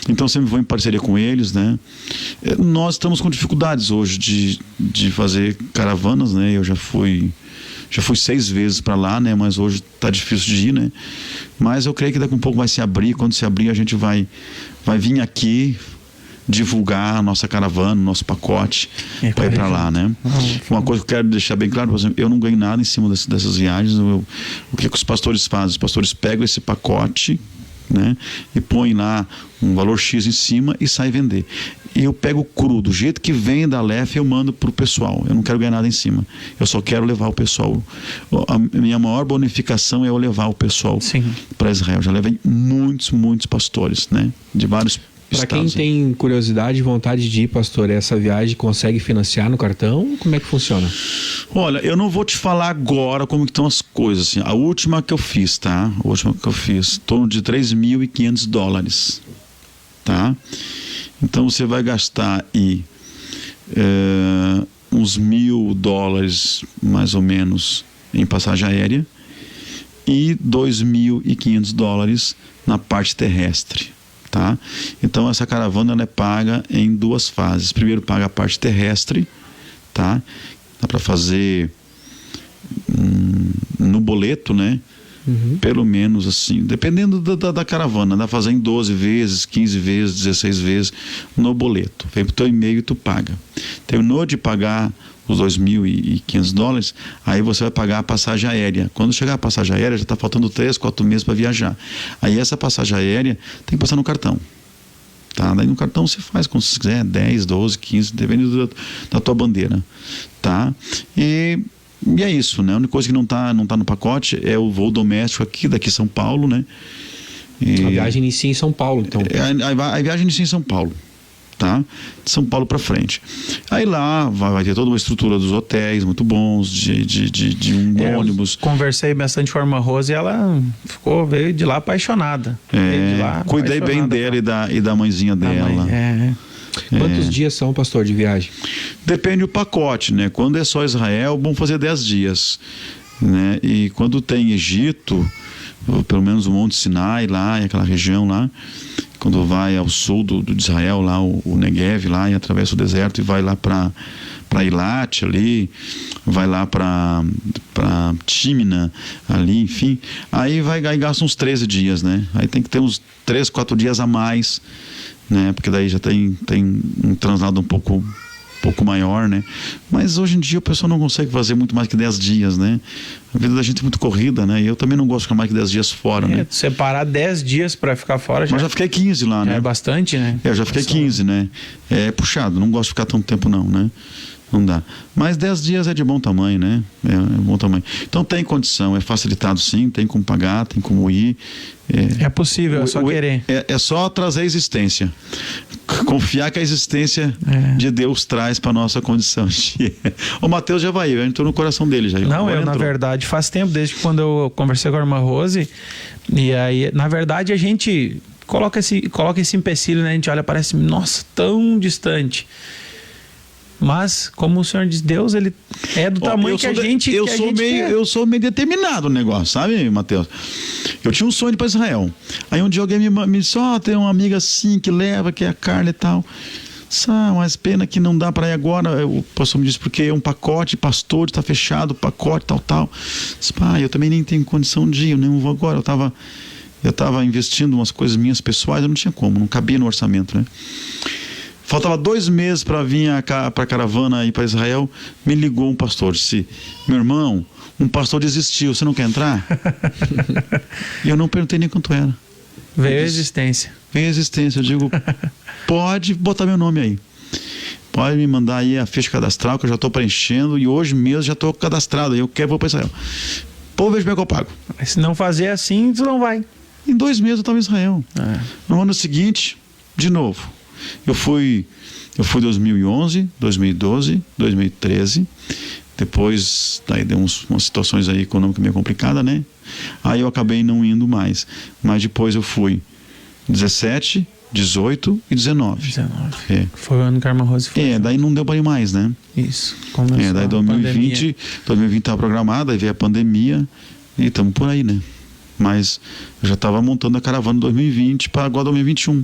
Então sempre vou em parceria com eles, né? Nós estamos com dificuldades hoje de fazer caravanas, né? Eu já fui 6 vezes para lá, né? Mas hoje está difícil de ir, né? Mas eu creio que daqui a um pouco vai se abrir. Quando se abrir, a gente vai vir aqui, divulgar a nossa caravana, nosso pacote para ir para lá, né? Uma coisa que eu quero deixar bem claro, por exemplo, eu não ganho nada em cima dessas viagens. O que os pastores fazem? Os pastores pegam esse pacote, né, e põem lá um valor X em cima e sai vender. E eu pego cru, do jeito que vem da Lef, eu mando pro pessoal. Eu não quero ganhar nada em cima. Eu só quero levar o pessoal. A minha maior bonificação é eu levar o pessoal para Israel. Já levei muitos pastores, né, de vários Para quem estados. tem curiosidade e vontade de ir, pastor, essa viagem consegue financiar no cartão? Como é que funciona? Olha, eu não vou te falar agora como que estão as coisas. Assim. A última que eu fiz, tá? A última que eu fiz, em torno de $3.500, tá? Então você vai gastar aí uns $1.000 mais ou menos em passagem aérea e $2.500 na parte terrestre. Tá? Então essa caravana ela é paga em 2 fases. Primeiro paga a parte terrestre, tá? Dá para fazer no boleto, né? Pelo menos assim, dependendo da caravana, dá para fazer em 12 vezes, 15 vezes, 16 vezes no boleto. Vem pro teu e-mail e tu paga. Terminou de pagar os $2.500, aí você vai pagar a passagem aérea. Quando chegar a passagem aérea, já está faltando 3, 4 meses para viajar. Aí essa passagem aérea tem que passar no cartão. Tá? Daí no cartão você faz como você quiser, 10, 12, 15, dependendo da tua bandeira. Tá? E é isso, né? A única coisa que não tá no pacote é o voo doméstico daqui São Paulo, né? A viagem inicia em São Paulo, então. A viagem inicia em São Paulo. Tá? De São Paulo para frente. Aí lá vai ter toda uma estrutura dos hotéis muito bons, de um ônibus. Conversei bastante com a irmã Rose e ela veio de lá apaixonada. Cuidei bem dela e da mãezinha dela. Quantos dias são, pastor, de viagem? Depende do pacote, né? Quando é só Israel, vamos fazer 10 dias. Né? E quando tem Egito, pelo menos o Monte Sinai lá, e aquela região lá, quando vai ao sul de Israel, lá o Negev, lá, e atravessa o deserto e vai lá para Eilat ali, vai lá para Tímina ali, enfim, aí gasta uns 13 dias, né? Aí tem que ter uns 3, 4 dias a mais, né? Porque daí já tem um translado um pouco maior, né? Mas hoje em dia o pessoal não consegue fazer muito mais que 10 dias, né? A vida da gente é muito corrida, né? E eu também não gosto de ficar mais que 10 dias fora, né? Separar 10 dias para ficar fora Mas já fiquei 15 lá, né? É bastante, né? Eu já fiquei 15, né? É puxado, não gosto de ficar tanto tempo não, né? Não dá. Mas 10 dias é de bom tamanho, né? É bom tamanho. Então tem condição, é facilitado sim, tem como pagar, tem como ir. É possível, é só querer. É só trazer a existência. Confiar que a existência de Deus traz para nossa condição. O Mateus já vai, entrou no coração dele já. Não, na verdade, faz tempo, desde que quando eu conversei com a irmã Rose, e aí, na verdade, a gente coloca esse empecilho, né? A gente olha, parece, nossa, tão distante. Mas, como o Senhor diz, Deus, ele é do tamanho que a gente quer. Eu sou meio determinado no negócio, sabe, Mateus? Eu tinha um sonho de ir para Israel. Aí um dia alguém me disse, tem uma amiga assim que leva, que é a Carla e tal. Mas pena que não dá para ir agora. O pastor me disse, porque é um pacote, pastor, está fechado, pacote, tal. Disse, eu também nem tenho condição de ir, eu nem vou agora. Eu estava investindo umas coisas minhas pessoais, eu não tinha como, não cabia no orçamento, né? Faltava 2 meses para vir para a caravana ir para Israel. Me ligou um pastor, disse, meu irmão, um pastor desistiu, você não quer entrar? E eu não perguntei nem quanto era. Veio a existência. Eu digo, pode botar meu nome aí. Pode me mandar aí a ficha cadastral que eu já estou preenchendo e hoje mesmo já estou cadastrado. Vou para Israel. Pô, vejo como é que eu pago. Mas se não fazer assim, tu não vai. Em 2 meses eu estava em Israel. No ano seguinte, de novo. Eu fui 2011, 2012, 2013. Depois, daí deu umas situações aí econômicas meio complicadas, né? Aí eu acabei não indo mais. Mas depois eu fui 17, 18 e 19. Foi o ano que a irmã Rose foi. Daí não deu para ir mais, né? Isso. Daí 2020 estava programado, aí veio a pandemia e estamos por aí, né? Mas eu já estava montando a caravana 2020 para agora 2021.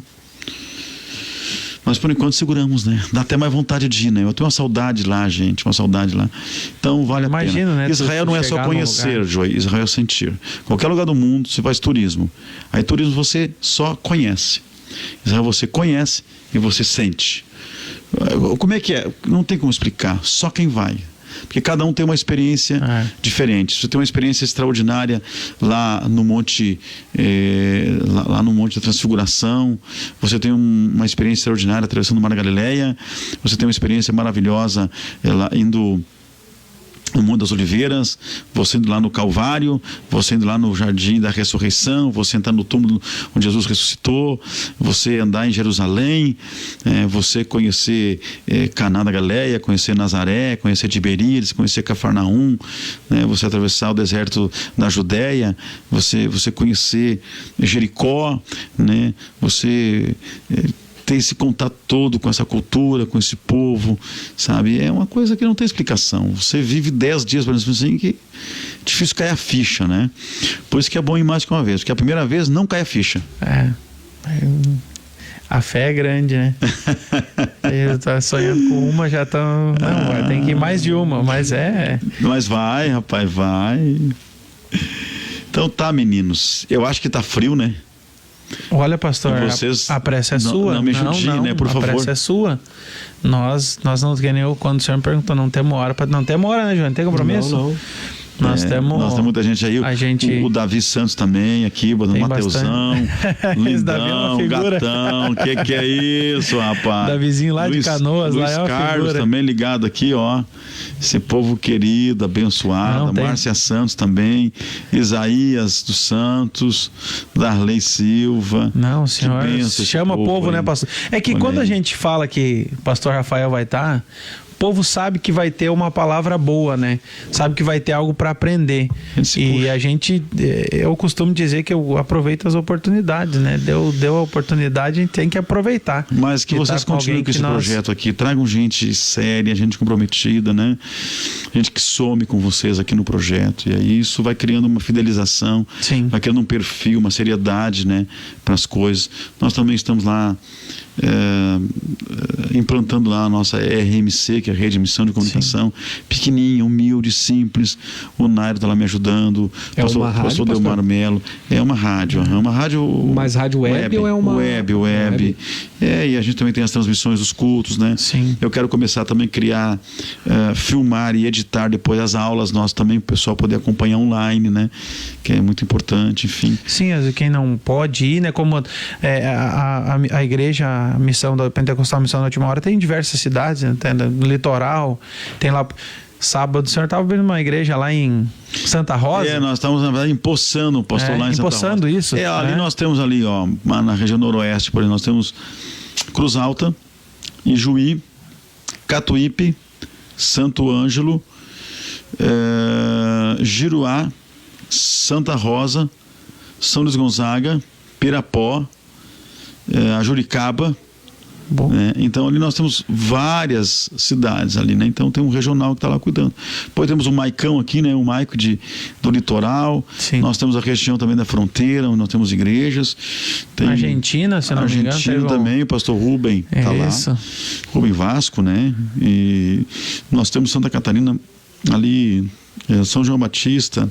Mas por enquanto seguramos, né? Dá até mais vontade de ir, né? Eu tenho uma saudade lá, gente, uma saudade lá. Então vale a pena. Né? Israel não é só conhecer, Joey, Israel é sentir. Qualquer lugar do mundo você faz turismo. Aí turismo você só conhece. Israel você conhece e você sente. Como é que é? Não tem como explicar, só quem vai. Porque cada um tem uma experiência diferente. Você tem uma experiência extraordinária lá no Monte lá no Monte da Transfiguração. Você tem uma experiência extraordinária atravessando o Mar da Galileia. Você tem uma experiência maravilhosa indo no Monte das Oliveiras, você indo lá no Calvário, você indo lá no Jardim da Ressurreição, você entrar no túmulo onde Jesus ressuscitou, você andar em Jerusalém, você conhecer Caná da Galileia, conhecer Nazaré, conhecer Tiberíades, conhecer Cafarnaum, você atravessar o deserto da Judéia, você conhecer Jericó, você ter esse contato todo com essa cultura, com esse povo, sabe? É uma coisa que não tem explicação. Você vive 10 dias, por exemplo, assim, que é difícil cair a ficha, né? Por isso que é bom ir mais que uma vez, porque a primeira vez não cai a ficha. A fé é grande, né? Eu tô sonhando com uma, já estão... Não, tem que ir mais de uma, mas Mas vai, rapaz, vai. Então tá, meninos. Eu acho que tá frio, né? Olha, pastor, a prece é sua. Não me judia, né? Por favor. A prece é sua. Nós não, que nem eu, quando o senhor me perguntou, não temos hora, não temos hora, né, João? Não tem compromisso? Não. Nós temos muita gente aí. O Davi Santos também aqui, o Mateusão, Lindão, Gatão. Que é isso, rapaz? Davizinho lá de Canoas, Luiz lá é Carlos também ligado aqui, ó. Esse povo querido, abençoado. Márcia Santos também. Isaías dos Santos, Darley Silva. Não, senhor, chama o povo, né, pastor? É que quando a gente fala que o pastor Rafael vai estar, o povo sabe que vai ter uma palavra boa, né? Sabe que vai ter algo para aprender. E a gente, eu costumo dizer que eu aproveito as oportunidades, né? Deu a oportunidade, a gente tem que aproveitar. Mas que vocês continuem com esse projeto aqui, tragam gente séria, gente comprometida, né? Gente que some com vocês aqui no projeto. E aí isso vai criando uma fidelização, vai criando um perfil, uma seriedade, né? Para as coisas. Nós também estamos lá implantando lá a nossa RMC, que é a Rede de Missão de Comunicação, pequenininha, humilde, simples. O Nairo está lá me ajudando, o pastor Delmar Melo. É uma rádio, Mas rádio web ou é uma... Web. E a gente também tem as transmissões dos cultos, né? Sim. Eu quero começar também a criar, filmar e editar depois as aulas nossas também, para o pessoal poder acompanhar online, né? Que é muito importante, enfim. Sim, quem não pode ir, né? Como a igreja, a missão da Pentecostal, a missão da última hora, tem em diversas cidades, né? Tem no litoral, tem lá. Sábado, o senhor estava vendo uma igreja lá em Santa Rosa? Nós estamos, na verdade, empossando o pastor lá em Santa Rosa. Empossando isso. Ali nós temos ali, ó, na região noroeste, por exemplo, nós temos Cruz Alta, Ijuí, Catuípe, Santo Ângelo, Giruá, Santa Rosa, São Luís Gonzaga, Pirapó, Ajuricaba. Então ali nós temos várias cidades ali, né? Então tem um regional que está lá cuidando. Depois temos o Maicão aqui, né? O Maico do litoral. Sim. Nós temos a região também da fronteira, onde nós temos igrejas. Tem Argentina, se não me engano. Argentina também, o pastor Rubem está lá. Rubem Vasco, né? E nós temos Santa Catarina ali, São João Batista,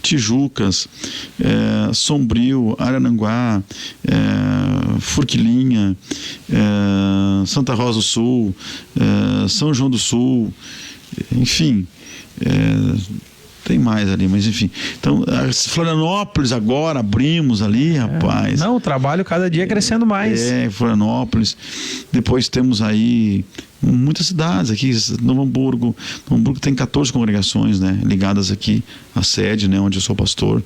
Tijucas, Sombrio, Arananguá, Forquilinha, Santa Rosa do Sul, São João do Sul, enfim, tem mais ali, mas enfim. Então, Florianópolis agora, abrimos ali, rapaz. Não, o trabalho cada dia crescendo mais. Florianópolis. Depois temos aí muitas cidades aqui, Novo Hamburgo. Novo Hamburgo tem 14 congregações, né, ligadas aqui à sede, né, onde eu sou pastor.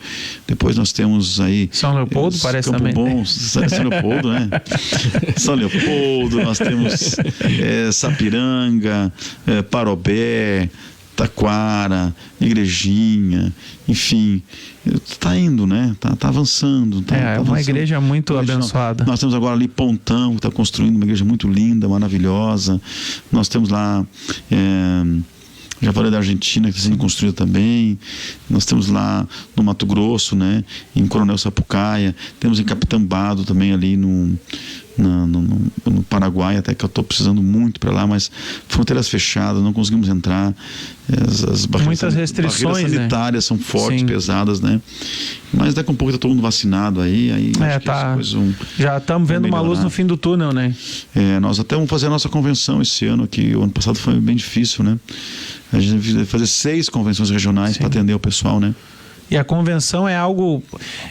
Depois nós temos aí São Leopoldo, parece Campo também. Bom, São Leopoldo, né? São Leopoldo, nós temos Sapiranga, Parobé, Taquara, Igrejinha, enfim, está indo, né? Tá avançando. É uma igreja muito abençoada. Nós temos agora ali Pontão, que está construindo uma igreja muito linda, maravilhosa. Nós temos lá, já falei da Argentina, que está sendo construída também. Nós temos lá no Mato Grosso, né? Em Coronel Sapucaia. Temos em Capitambado também ali no Paraguai, até que eu estou precisando muito para lá, mas fronteiras fechadas, não conseguimos entrar. As muitas restrições, barreiras sanitárias, né? São fortes, pesadas, né? Mas daqui a um pouco está todo mundo vacinado aí tá. Já estamos vendo uma luz no fim do túnel, né? Nós até vamos fazer a nossa convenção esse ano, que o ano passado foi bem difícil, né? A gente vai fazer 6 convenções regionais para atender o pessoal, né? E a convenção é algo...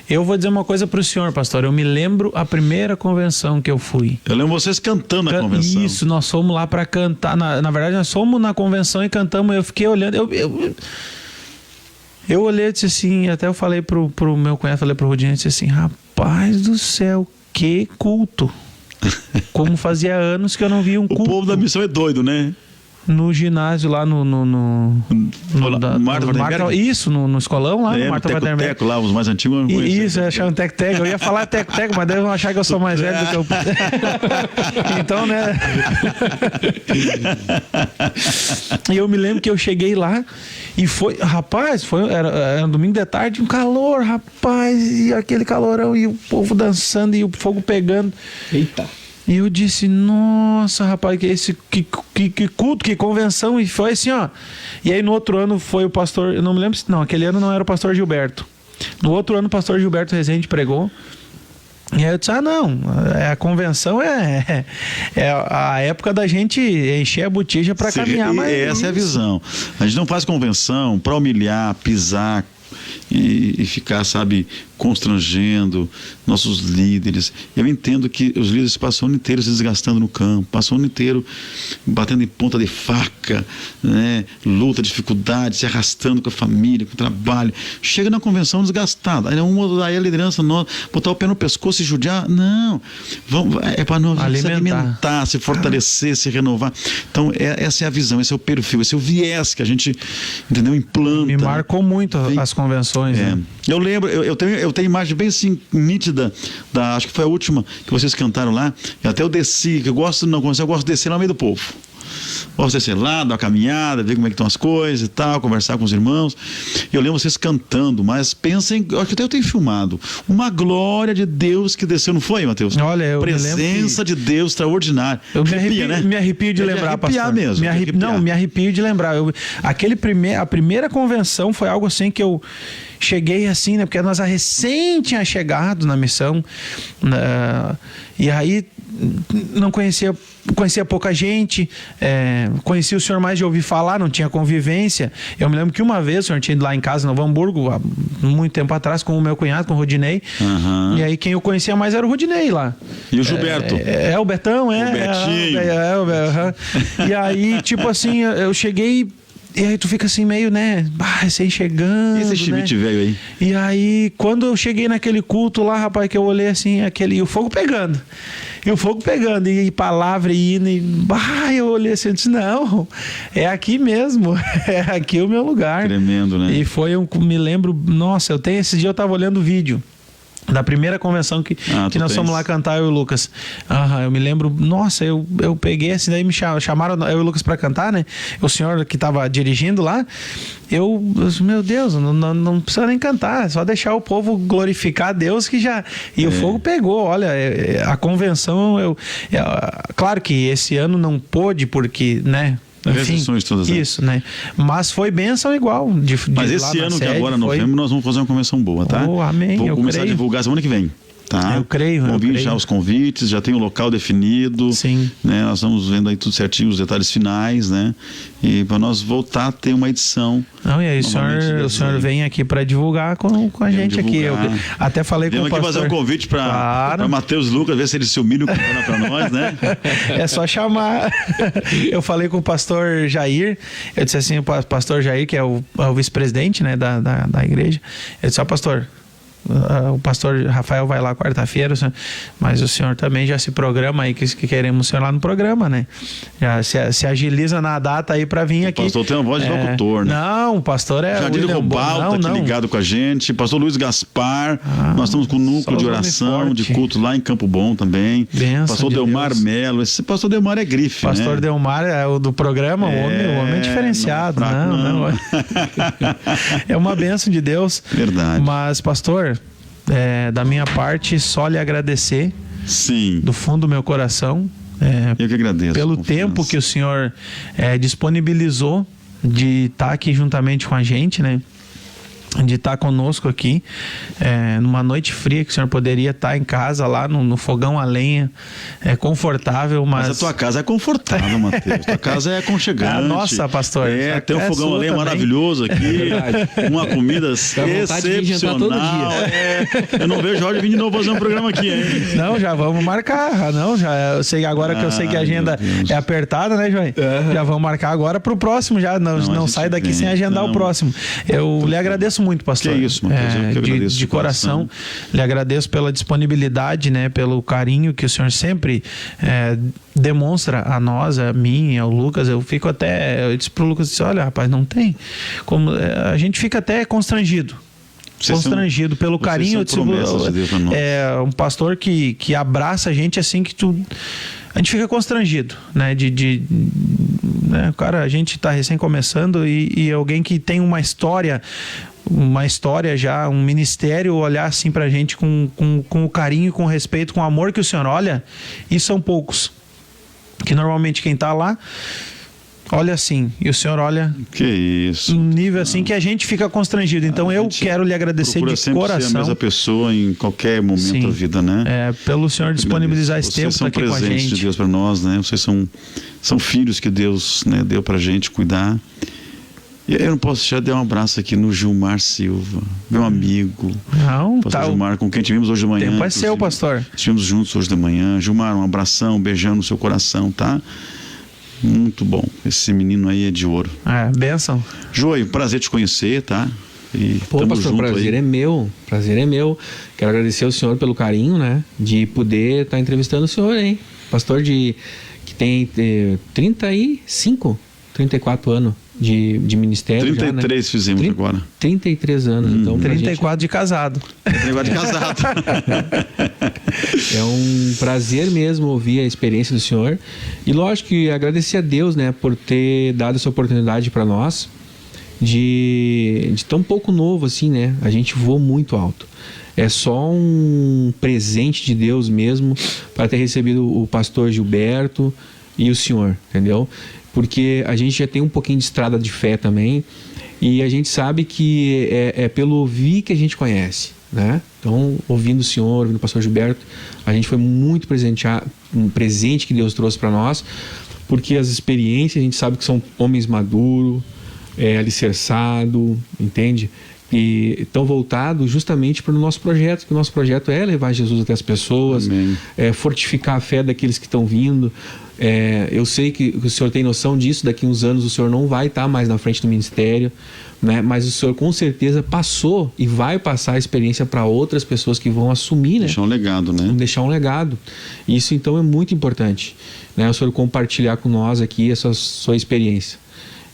Eu vou dizer uma coisa para o senhor, pastor. Eu me lembro a primeira convenção que eu fui. Eu lembro vocês cantando na convenção. Isso, nós fomos lá para cantar. Na verdade, nós fomos na convenção e cantamos. Eu fiquei olhando... Eu olhei e disse assim... Até eu falei pro meu cunhado, falei pro Rodinho, disse assim... Rapaz do céu, que culto! Como fazia anos que eu não via um culto. O povo da missão é doido, né? No ginásio lá no isso, no escolão lá, no Marta Teco lá, os mais antigos. Isso, acharam Tec-Tec. Eu ia falar Tec-Tec, mas devem achar que eu sou mais velho do que eu. Então, né? E eu me lembro que eu cheguei lá e foi, rapaz, era um domingo de tarde, um calor, rapaz, e aquele calorão, e o povo dançando e o fogo pegando. Eita! E eu disse, nossa, rapaz, que culto, que convenção. E foi assim, ó. E aí no outro ano foi o pastor, eu não me lembro se... Não, aquele ano não era o pastor Gilberto. No outro ano o pastor Gilberto Rezende pregou. E aí eu disse, não, a convenção é a época da gente encher a botija para caminhar mais. Essa é a visão. A gente não faz convenção para humilhar, pisar e ficar, sabe, constrangendo nossos líderes. Eu entendo que os líderes passam o ano inteiro se desgastando no campo, passam o ano inteiro batendo em ponta de faca, né? Luta, dificuldade, se arrastando com a família, com o trabalho. Chega na convenção desgastado. Aí a liderança botar o pé no pescoço e judiar. Não. É para nós se alimentar, se fortalecer, se renovar. Então, essa é a visão, esse é o perfil, esse é o viés que a gente, entendeu, implanta. Me marcou muito as convenções. Né? Eu lembro, eu tenho imagem bem assim, nítida, acho que foi a última que vocês cantaram lá. Até eu desci, que eu gosto de descer lá no meio do povo. Gosto de descer lá, dar uma caminhada, ver como é que estão as coisas e tal, conversar com os irmãos. Eu lembro vocês cantando, mas pensem, acho que até eu tenho filmado, uma glória de Deus que desceu, não foi, Mateus? Olha, eu presença de Deus extraordinária. Eu me arrepio de lembrar, pastor. Mesmo. Me arrepio de lembrar. A primeira convenção foi algo assim que eu cheguei assim, né? Porque nós recém tinha chegado na missão, e aí não conhecia pouca gente, conhecia o senhor mais de ouvir falar, não tinha convivência. Eu me lembro que uma vez o senhor tinha ido lá em casa, no Novo Hamburgo, há muito tempo atrás, com o meu cunhado, com o Rodinei. E aí quem eu conhecia mais era o Rodinei lá. E o Gilberto? O Betão, o Betinho. E aí, tipo assim, eu cheguei... E aí tu fica assim meio, né, recém chegando, esse chimite veio aí. E aí, quando eu cheguei naquele culto lá, rapaz, que eu olhei assim, e o fogo pegando. E palavra e hino, eu olhei assim, eu disse, não, é aqui mesmo, é aqui o meu lugar. Tremendo, né? E me lembro, nossa, esse dia eu tava olhando o vídeo da primeira convenção que nós fomos lá cantar, eu e o Lucas. Eu me lembro, nossa, eu peguei assim, daí me chamaram eu e o Lucas pra cantar, né? O senhor que tava dirigindo lá, meu Deus, não precisa nem cantar, é só deixar o povo glorificar a Deus que já... E o fogo pegou, olha, a convenção, claro que esse ano não pôde porque, né... Enfim, todas, isso, né? Mas foi bênção igual. Mas esse ano que agora, novembro, nós vamos fazer uma convenção boa, tá? Amém. Vou começar a divulgar semana que vem. Tá? Eu creio. Vão vir já os convites, já tem o local definido. Sim. Né? Nós estamos vendo aí tudo certinho, os detalhes finais, né? E para nós voltar a ter uma edição. Não, e aí o senhor vem aqui para divulgar com a gente aqui. Eu até falei com o pastor. Vamos aqui fazer um convite para Mateus e Lucas, ver se eles se humilham para nós, né? É só chamar. Eu falei com o pastor Jair, eu disse assim, o pastor Jair, que é o vice-presidente, né, da igreja, eu disse, pastor, o pastor Rafael vai lá quarta-feira, mas o senhor também já se programa aí, que queremos o senhor lá no programa, né? Já se agiliza na data aí pra vir aqui. O pastor tem uma voz de locutor, né? Não, o pastor é... Jardim Robalta, tá aqui ligado com a gente. Pastor Luiz Gaspar, nós estamos com o núcleo de oração, de culto lá em Campo Bom também. Pastor Delmar Melo, esse pastor Delmar é grife, pastor, né? Delmar é o do programa, o homem é diferenciado. Não. É uma bênção de Deus. Verdade. Mas, pastor, da minha parte, só lhe agradecer Sim. do fundo do meu coração. Eu que agradeço. Pelo tempo que o senhor disponibilizou de estar aqui juntamente com a gente, né? De estar conosco aqui numa noite fria que o senhor poderia estar em casa lá no fogão a lenha, confortável, mas a tua casa é confortável, Mateus. Tua casa é aconchegante. Nossa, pastor. Tem um fogão a lenha maravilhoso aqui, uma comida excepcional. Eu não vejo a hora de vir de novo fazer um programa aqui, hein? Não, já vamos marcar. Não, eu sei agora que eu sei que a agenda é apertada, né, João? Já vamos marcar agora pro próximo, já não sai daqui sem agendar o próximo. Eu lhe agradeço muito, pastor. Que isso, Mateus, eu que agradeço de coração. Lhe agradeço pela disponibilidade, né, pelo carinho que o senhor sempre demonstra a nós, a mim, ao Lucas. Eu disse pro Lucas, olha, rapaz, não tem como, a gente fica até constrangido pelo carinho. É um pastor que abraça a gente assim que a gente fica constrangido, né? Né? Cara, a gente tá recém começando e alguém que tem uma história já, um ministério, olhar assim pra gente com o carinho, com o respeito, com o amor que o senhor olha, e são poucos. Que normalmente quem tá lá olha assim, e o senhor olha que isso, um nível assim que a gente fica constrangido. Então eu quero lhe agradecer de coração. Ser a mesma pessoa em qualquer momento da vida, né? Pelo senhor disponibilizar esse tempo aqui com a gente. Vocês são presentes de Deus para nós, né? Vocês são filhos que Deus, né, deu pra gente cuidar. E eu não posso deixar de dar um abraço aqui no Gilmar Silva, meu amigo. Pastor Gilmar, com quem tivemos hoje de manhã. O tempo é seu, pastor. Estivemos juntos hoje de manhã. Gilmar, um abração, um beijão no seu coração, tá? Muito bom. Esse menino aí é de ouro. Bênção. Joio, prazer te conhecer, tá? Pastor, prazer é meu. Quero agradecer ao senhor pelo carinho, né? De poder estar entrevistando o senhor, hein? Pastor que tem 34 anos de ministério. 33 já, né? Fizemos agora. 33 anos. Então, 34 de casado. 34 de casado. É um prazer mesmo ouvir a experiência do senhor. E lógico que agradecer a Deus, né, por ter dado essa oportunidade para nós de tão pouco novo assim, né? A gente voa muito alto. É só um presente de Deus mesmo para ter recebido o pastor Gilberto e o senhor, entendeu? Porque a gente já tem um pouquinho de estrada de fé também, e a gente sabe que é pelo ouvir que a gente conhece, né? Então, ouvindo o senhor, ouvindo o pastor Gilberto, a gente foi muito um presente que Deus trouxe para nós, porque as experiências a gente sabe que são homens maduros, alicerçados, entende? E estão voltados justamente para o nosso projeto, que o nosso projeto é levar Jesus até as pessoas, fortificar a fé daqueles que estão vindo. Eu sei que o senhor tem noção disso, daqui a uns anos o senhor não vai estar mais na frente do ministério, né? Mas o senhor com certeza passou e vai passar a experiência para outras pessoas que vão assumir, né? Deixar um legado, né? Deixar um legado. Isso então é muito importante, né? O senhor compartilhar com nós aqui essa sua experiência.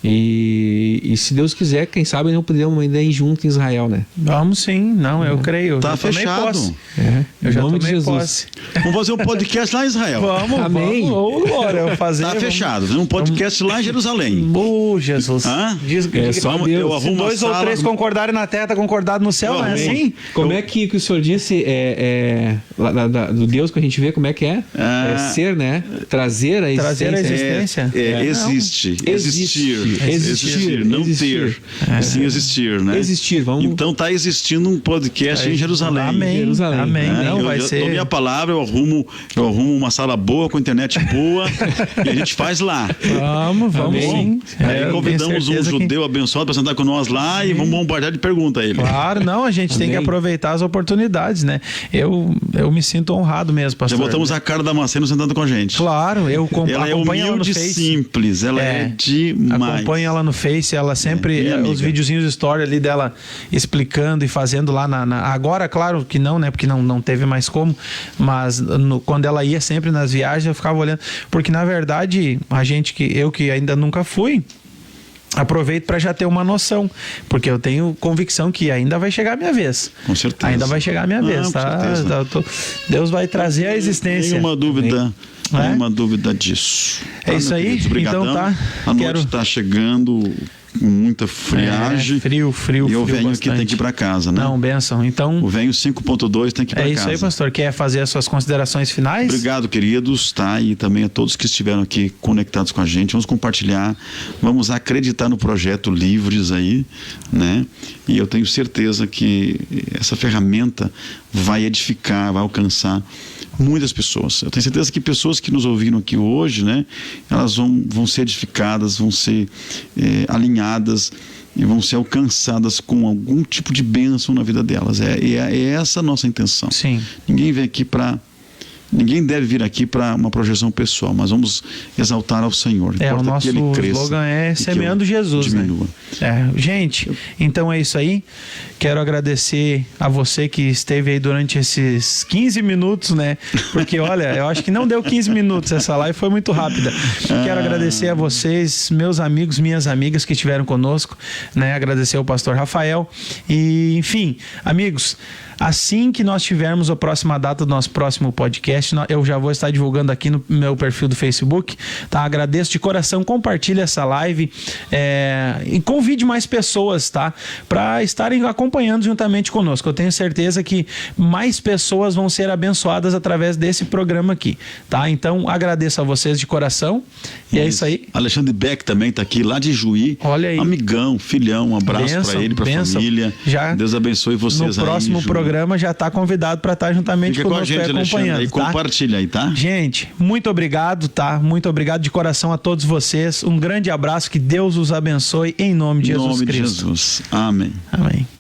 E se Deus quiser, quem sabe não podemos ainda ir junto em Israel, né? Vamos sim, eu creio. Tá fechado. Eu já tomei posse. Vamos fazer um podcast lá em Israel. Amém. Glória, tá fechado. Fazer um podcast lá em Jerusalém. Jesus. Eu arrumo 2 ou 3 concordarem na terra, tá concordado no céu, não é assim? Como é que o senhor disse do Deus que a gente vê, como é que é? Ser, né? Trazer a existência. Existir, não ter. Sim, existir, né? Existir, vamos. Então tá existindo um podcast em Jerusalém. Amém. Não vai ser. Eu dou minha palavra, eu arrumo uma sala boa, com internet boa, e a gente faz lá. Vamos sim. Aí convidamos um judeu abençoado para sentar com nós lá e vamos bombardear de pergunta a ele. Claro, a gente tem que aproveitar as oportunidades, né? Eu me sinto honrado mesmo, pastor. Já botamos a cara da Maceno sentando com a gente. Claro, ela é humilde e simples, ela é demais. Acompanha ela no Face, ela sempre, os videozinhos de história ali dela explicando e fazendo lá agora, claro que não, né? Porque não teve mais como, mas quando ela ia sempre nas viagens, eu ficava olhando, porque na verdade, eu que ainda nunca fui, aproveito para já ter uma noção, porque eu tenho convicção que ainda vai chegar a minha vez. Com certeza. Ainda vai chegar a minha vez, tá? Deus vai trazer a existência. Nenhuma dúvida. Nenhuma dúvida disso. É isso aí. Obrigadão. Então tá. A noite está chegando. com muita friagem. Frio. E eu venho bastante. aqui tem que ir para casa, né? Não, bênção. Então, o venho 5.2 tem que ir para casa. É isso aí, pastor. Quer fazer as suas considerações finais? Obrigado, queridos, tá? E também a todos que estiveram aqui conectados com a gente. Vamos compartilhar, vamos acreditar no projeto Livres aí, né? E eu tenho certeza que essa ferramenta vai edificar, vai alcançar muitas pessoas. Eu tenho certeza que pessoas que nos ouviram aqui hoje, né? Elas vão ser edificadas, vão ser alinhadas e vão ser alcançadas com algum tipo de bênção na vida delas. É essa a nossa intenção. Sim. Ninguém deve vir aqui para uma projeção pessoal, mas vamos exaltar ao Senhor. O nosso slogan é Semeando Jesus, né? Gente, então é isso aí. Quero agradecer a você que esteve aí durante esses 15 minutos, né? Porque, olha, eu acho que não deu 15 minutos essa live, foi muito rápida. Quero agradecer a vocês, meus amigos, minhas amigas que estiveram conosco, né? Agradecer ao pastor Rafael. E, enfim, amigos, assim que nós tivermos a próxima data do nosso próximo podcast, eu já vou estar divulgando aqui no meu perfil do Facebook, tá? Agradeço de coração, compartilhe essa live e convide mais pessoas, tá? Para estarem acompanhando juntamente conosco. Eu tenho certeza que mais pessoas vão ser abençoadas através desse programa aqui, tá? Então, agradeço a vocês de coração e é isso aí. Alexandre Beck também tá aqui, lá de Juí. Olha aí. Amigão, filhão, um abraço para ele, para a família. Deus abençoe vocês no aí. No próximo programa já está convidado para estar juntamente conosco, com a gente, acompanhando. Aí, tá? Compartilha aí, tá? Gente, muito obrigado, tá? Muito obrigado de coração a todos vocês. Um grande abraço, que Deus os abençoe em nome de Jesus Cristo. Em nome de Jesus. Amém. Amém.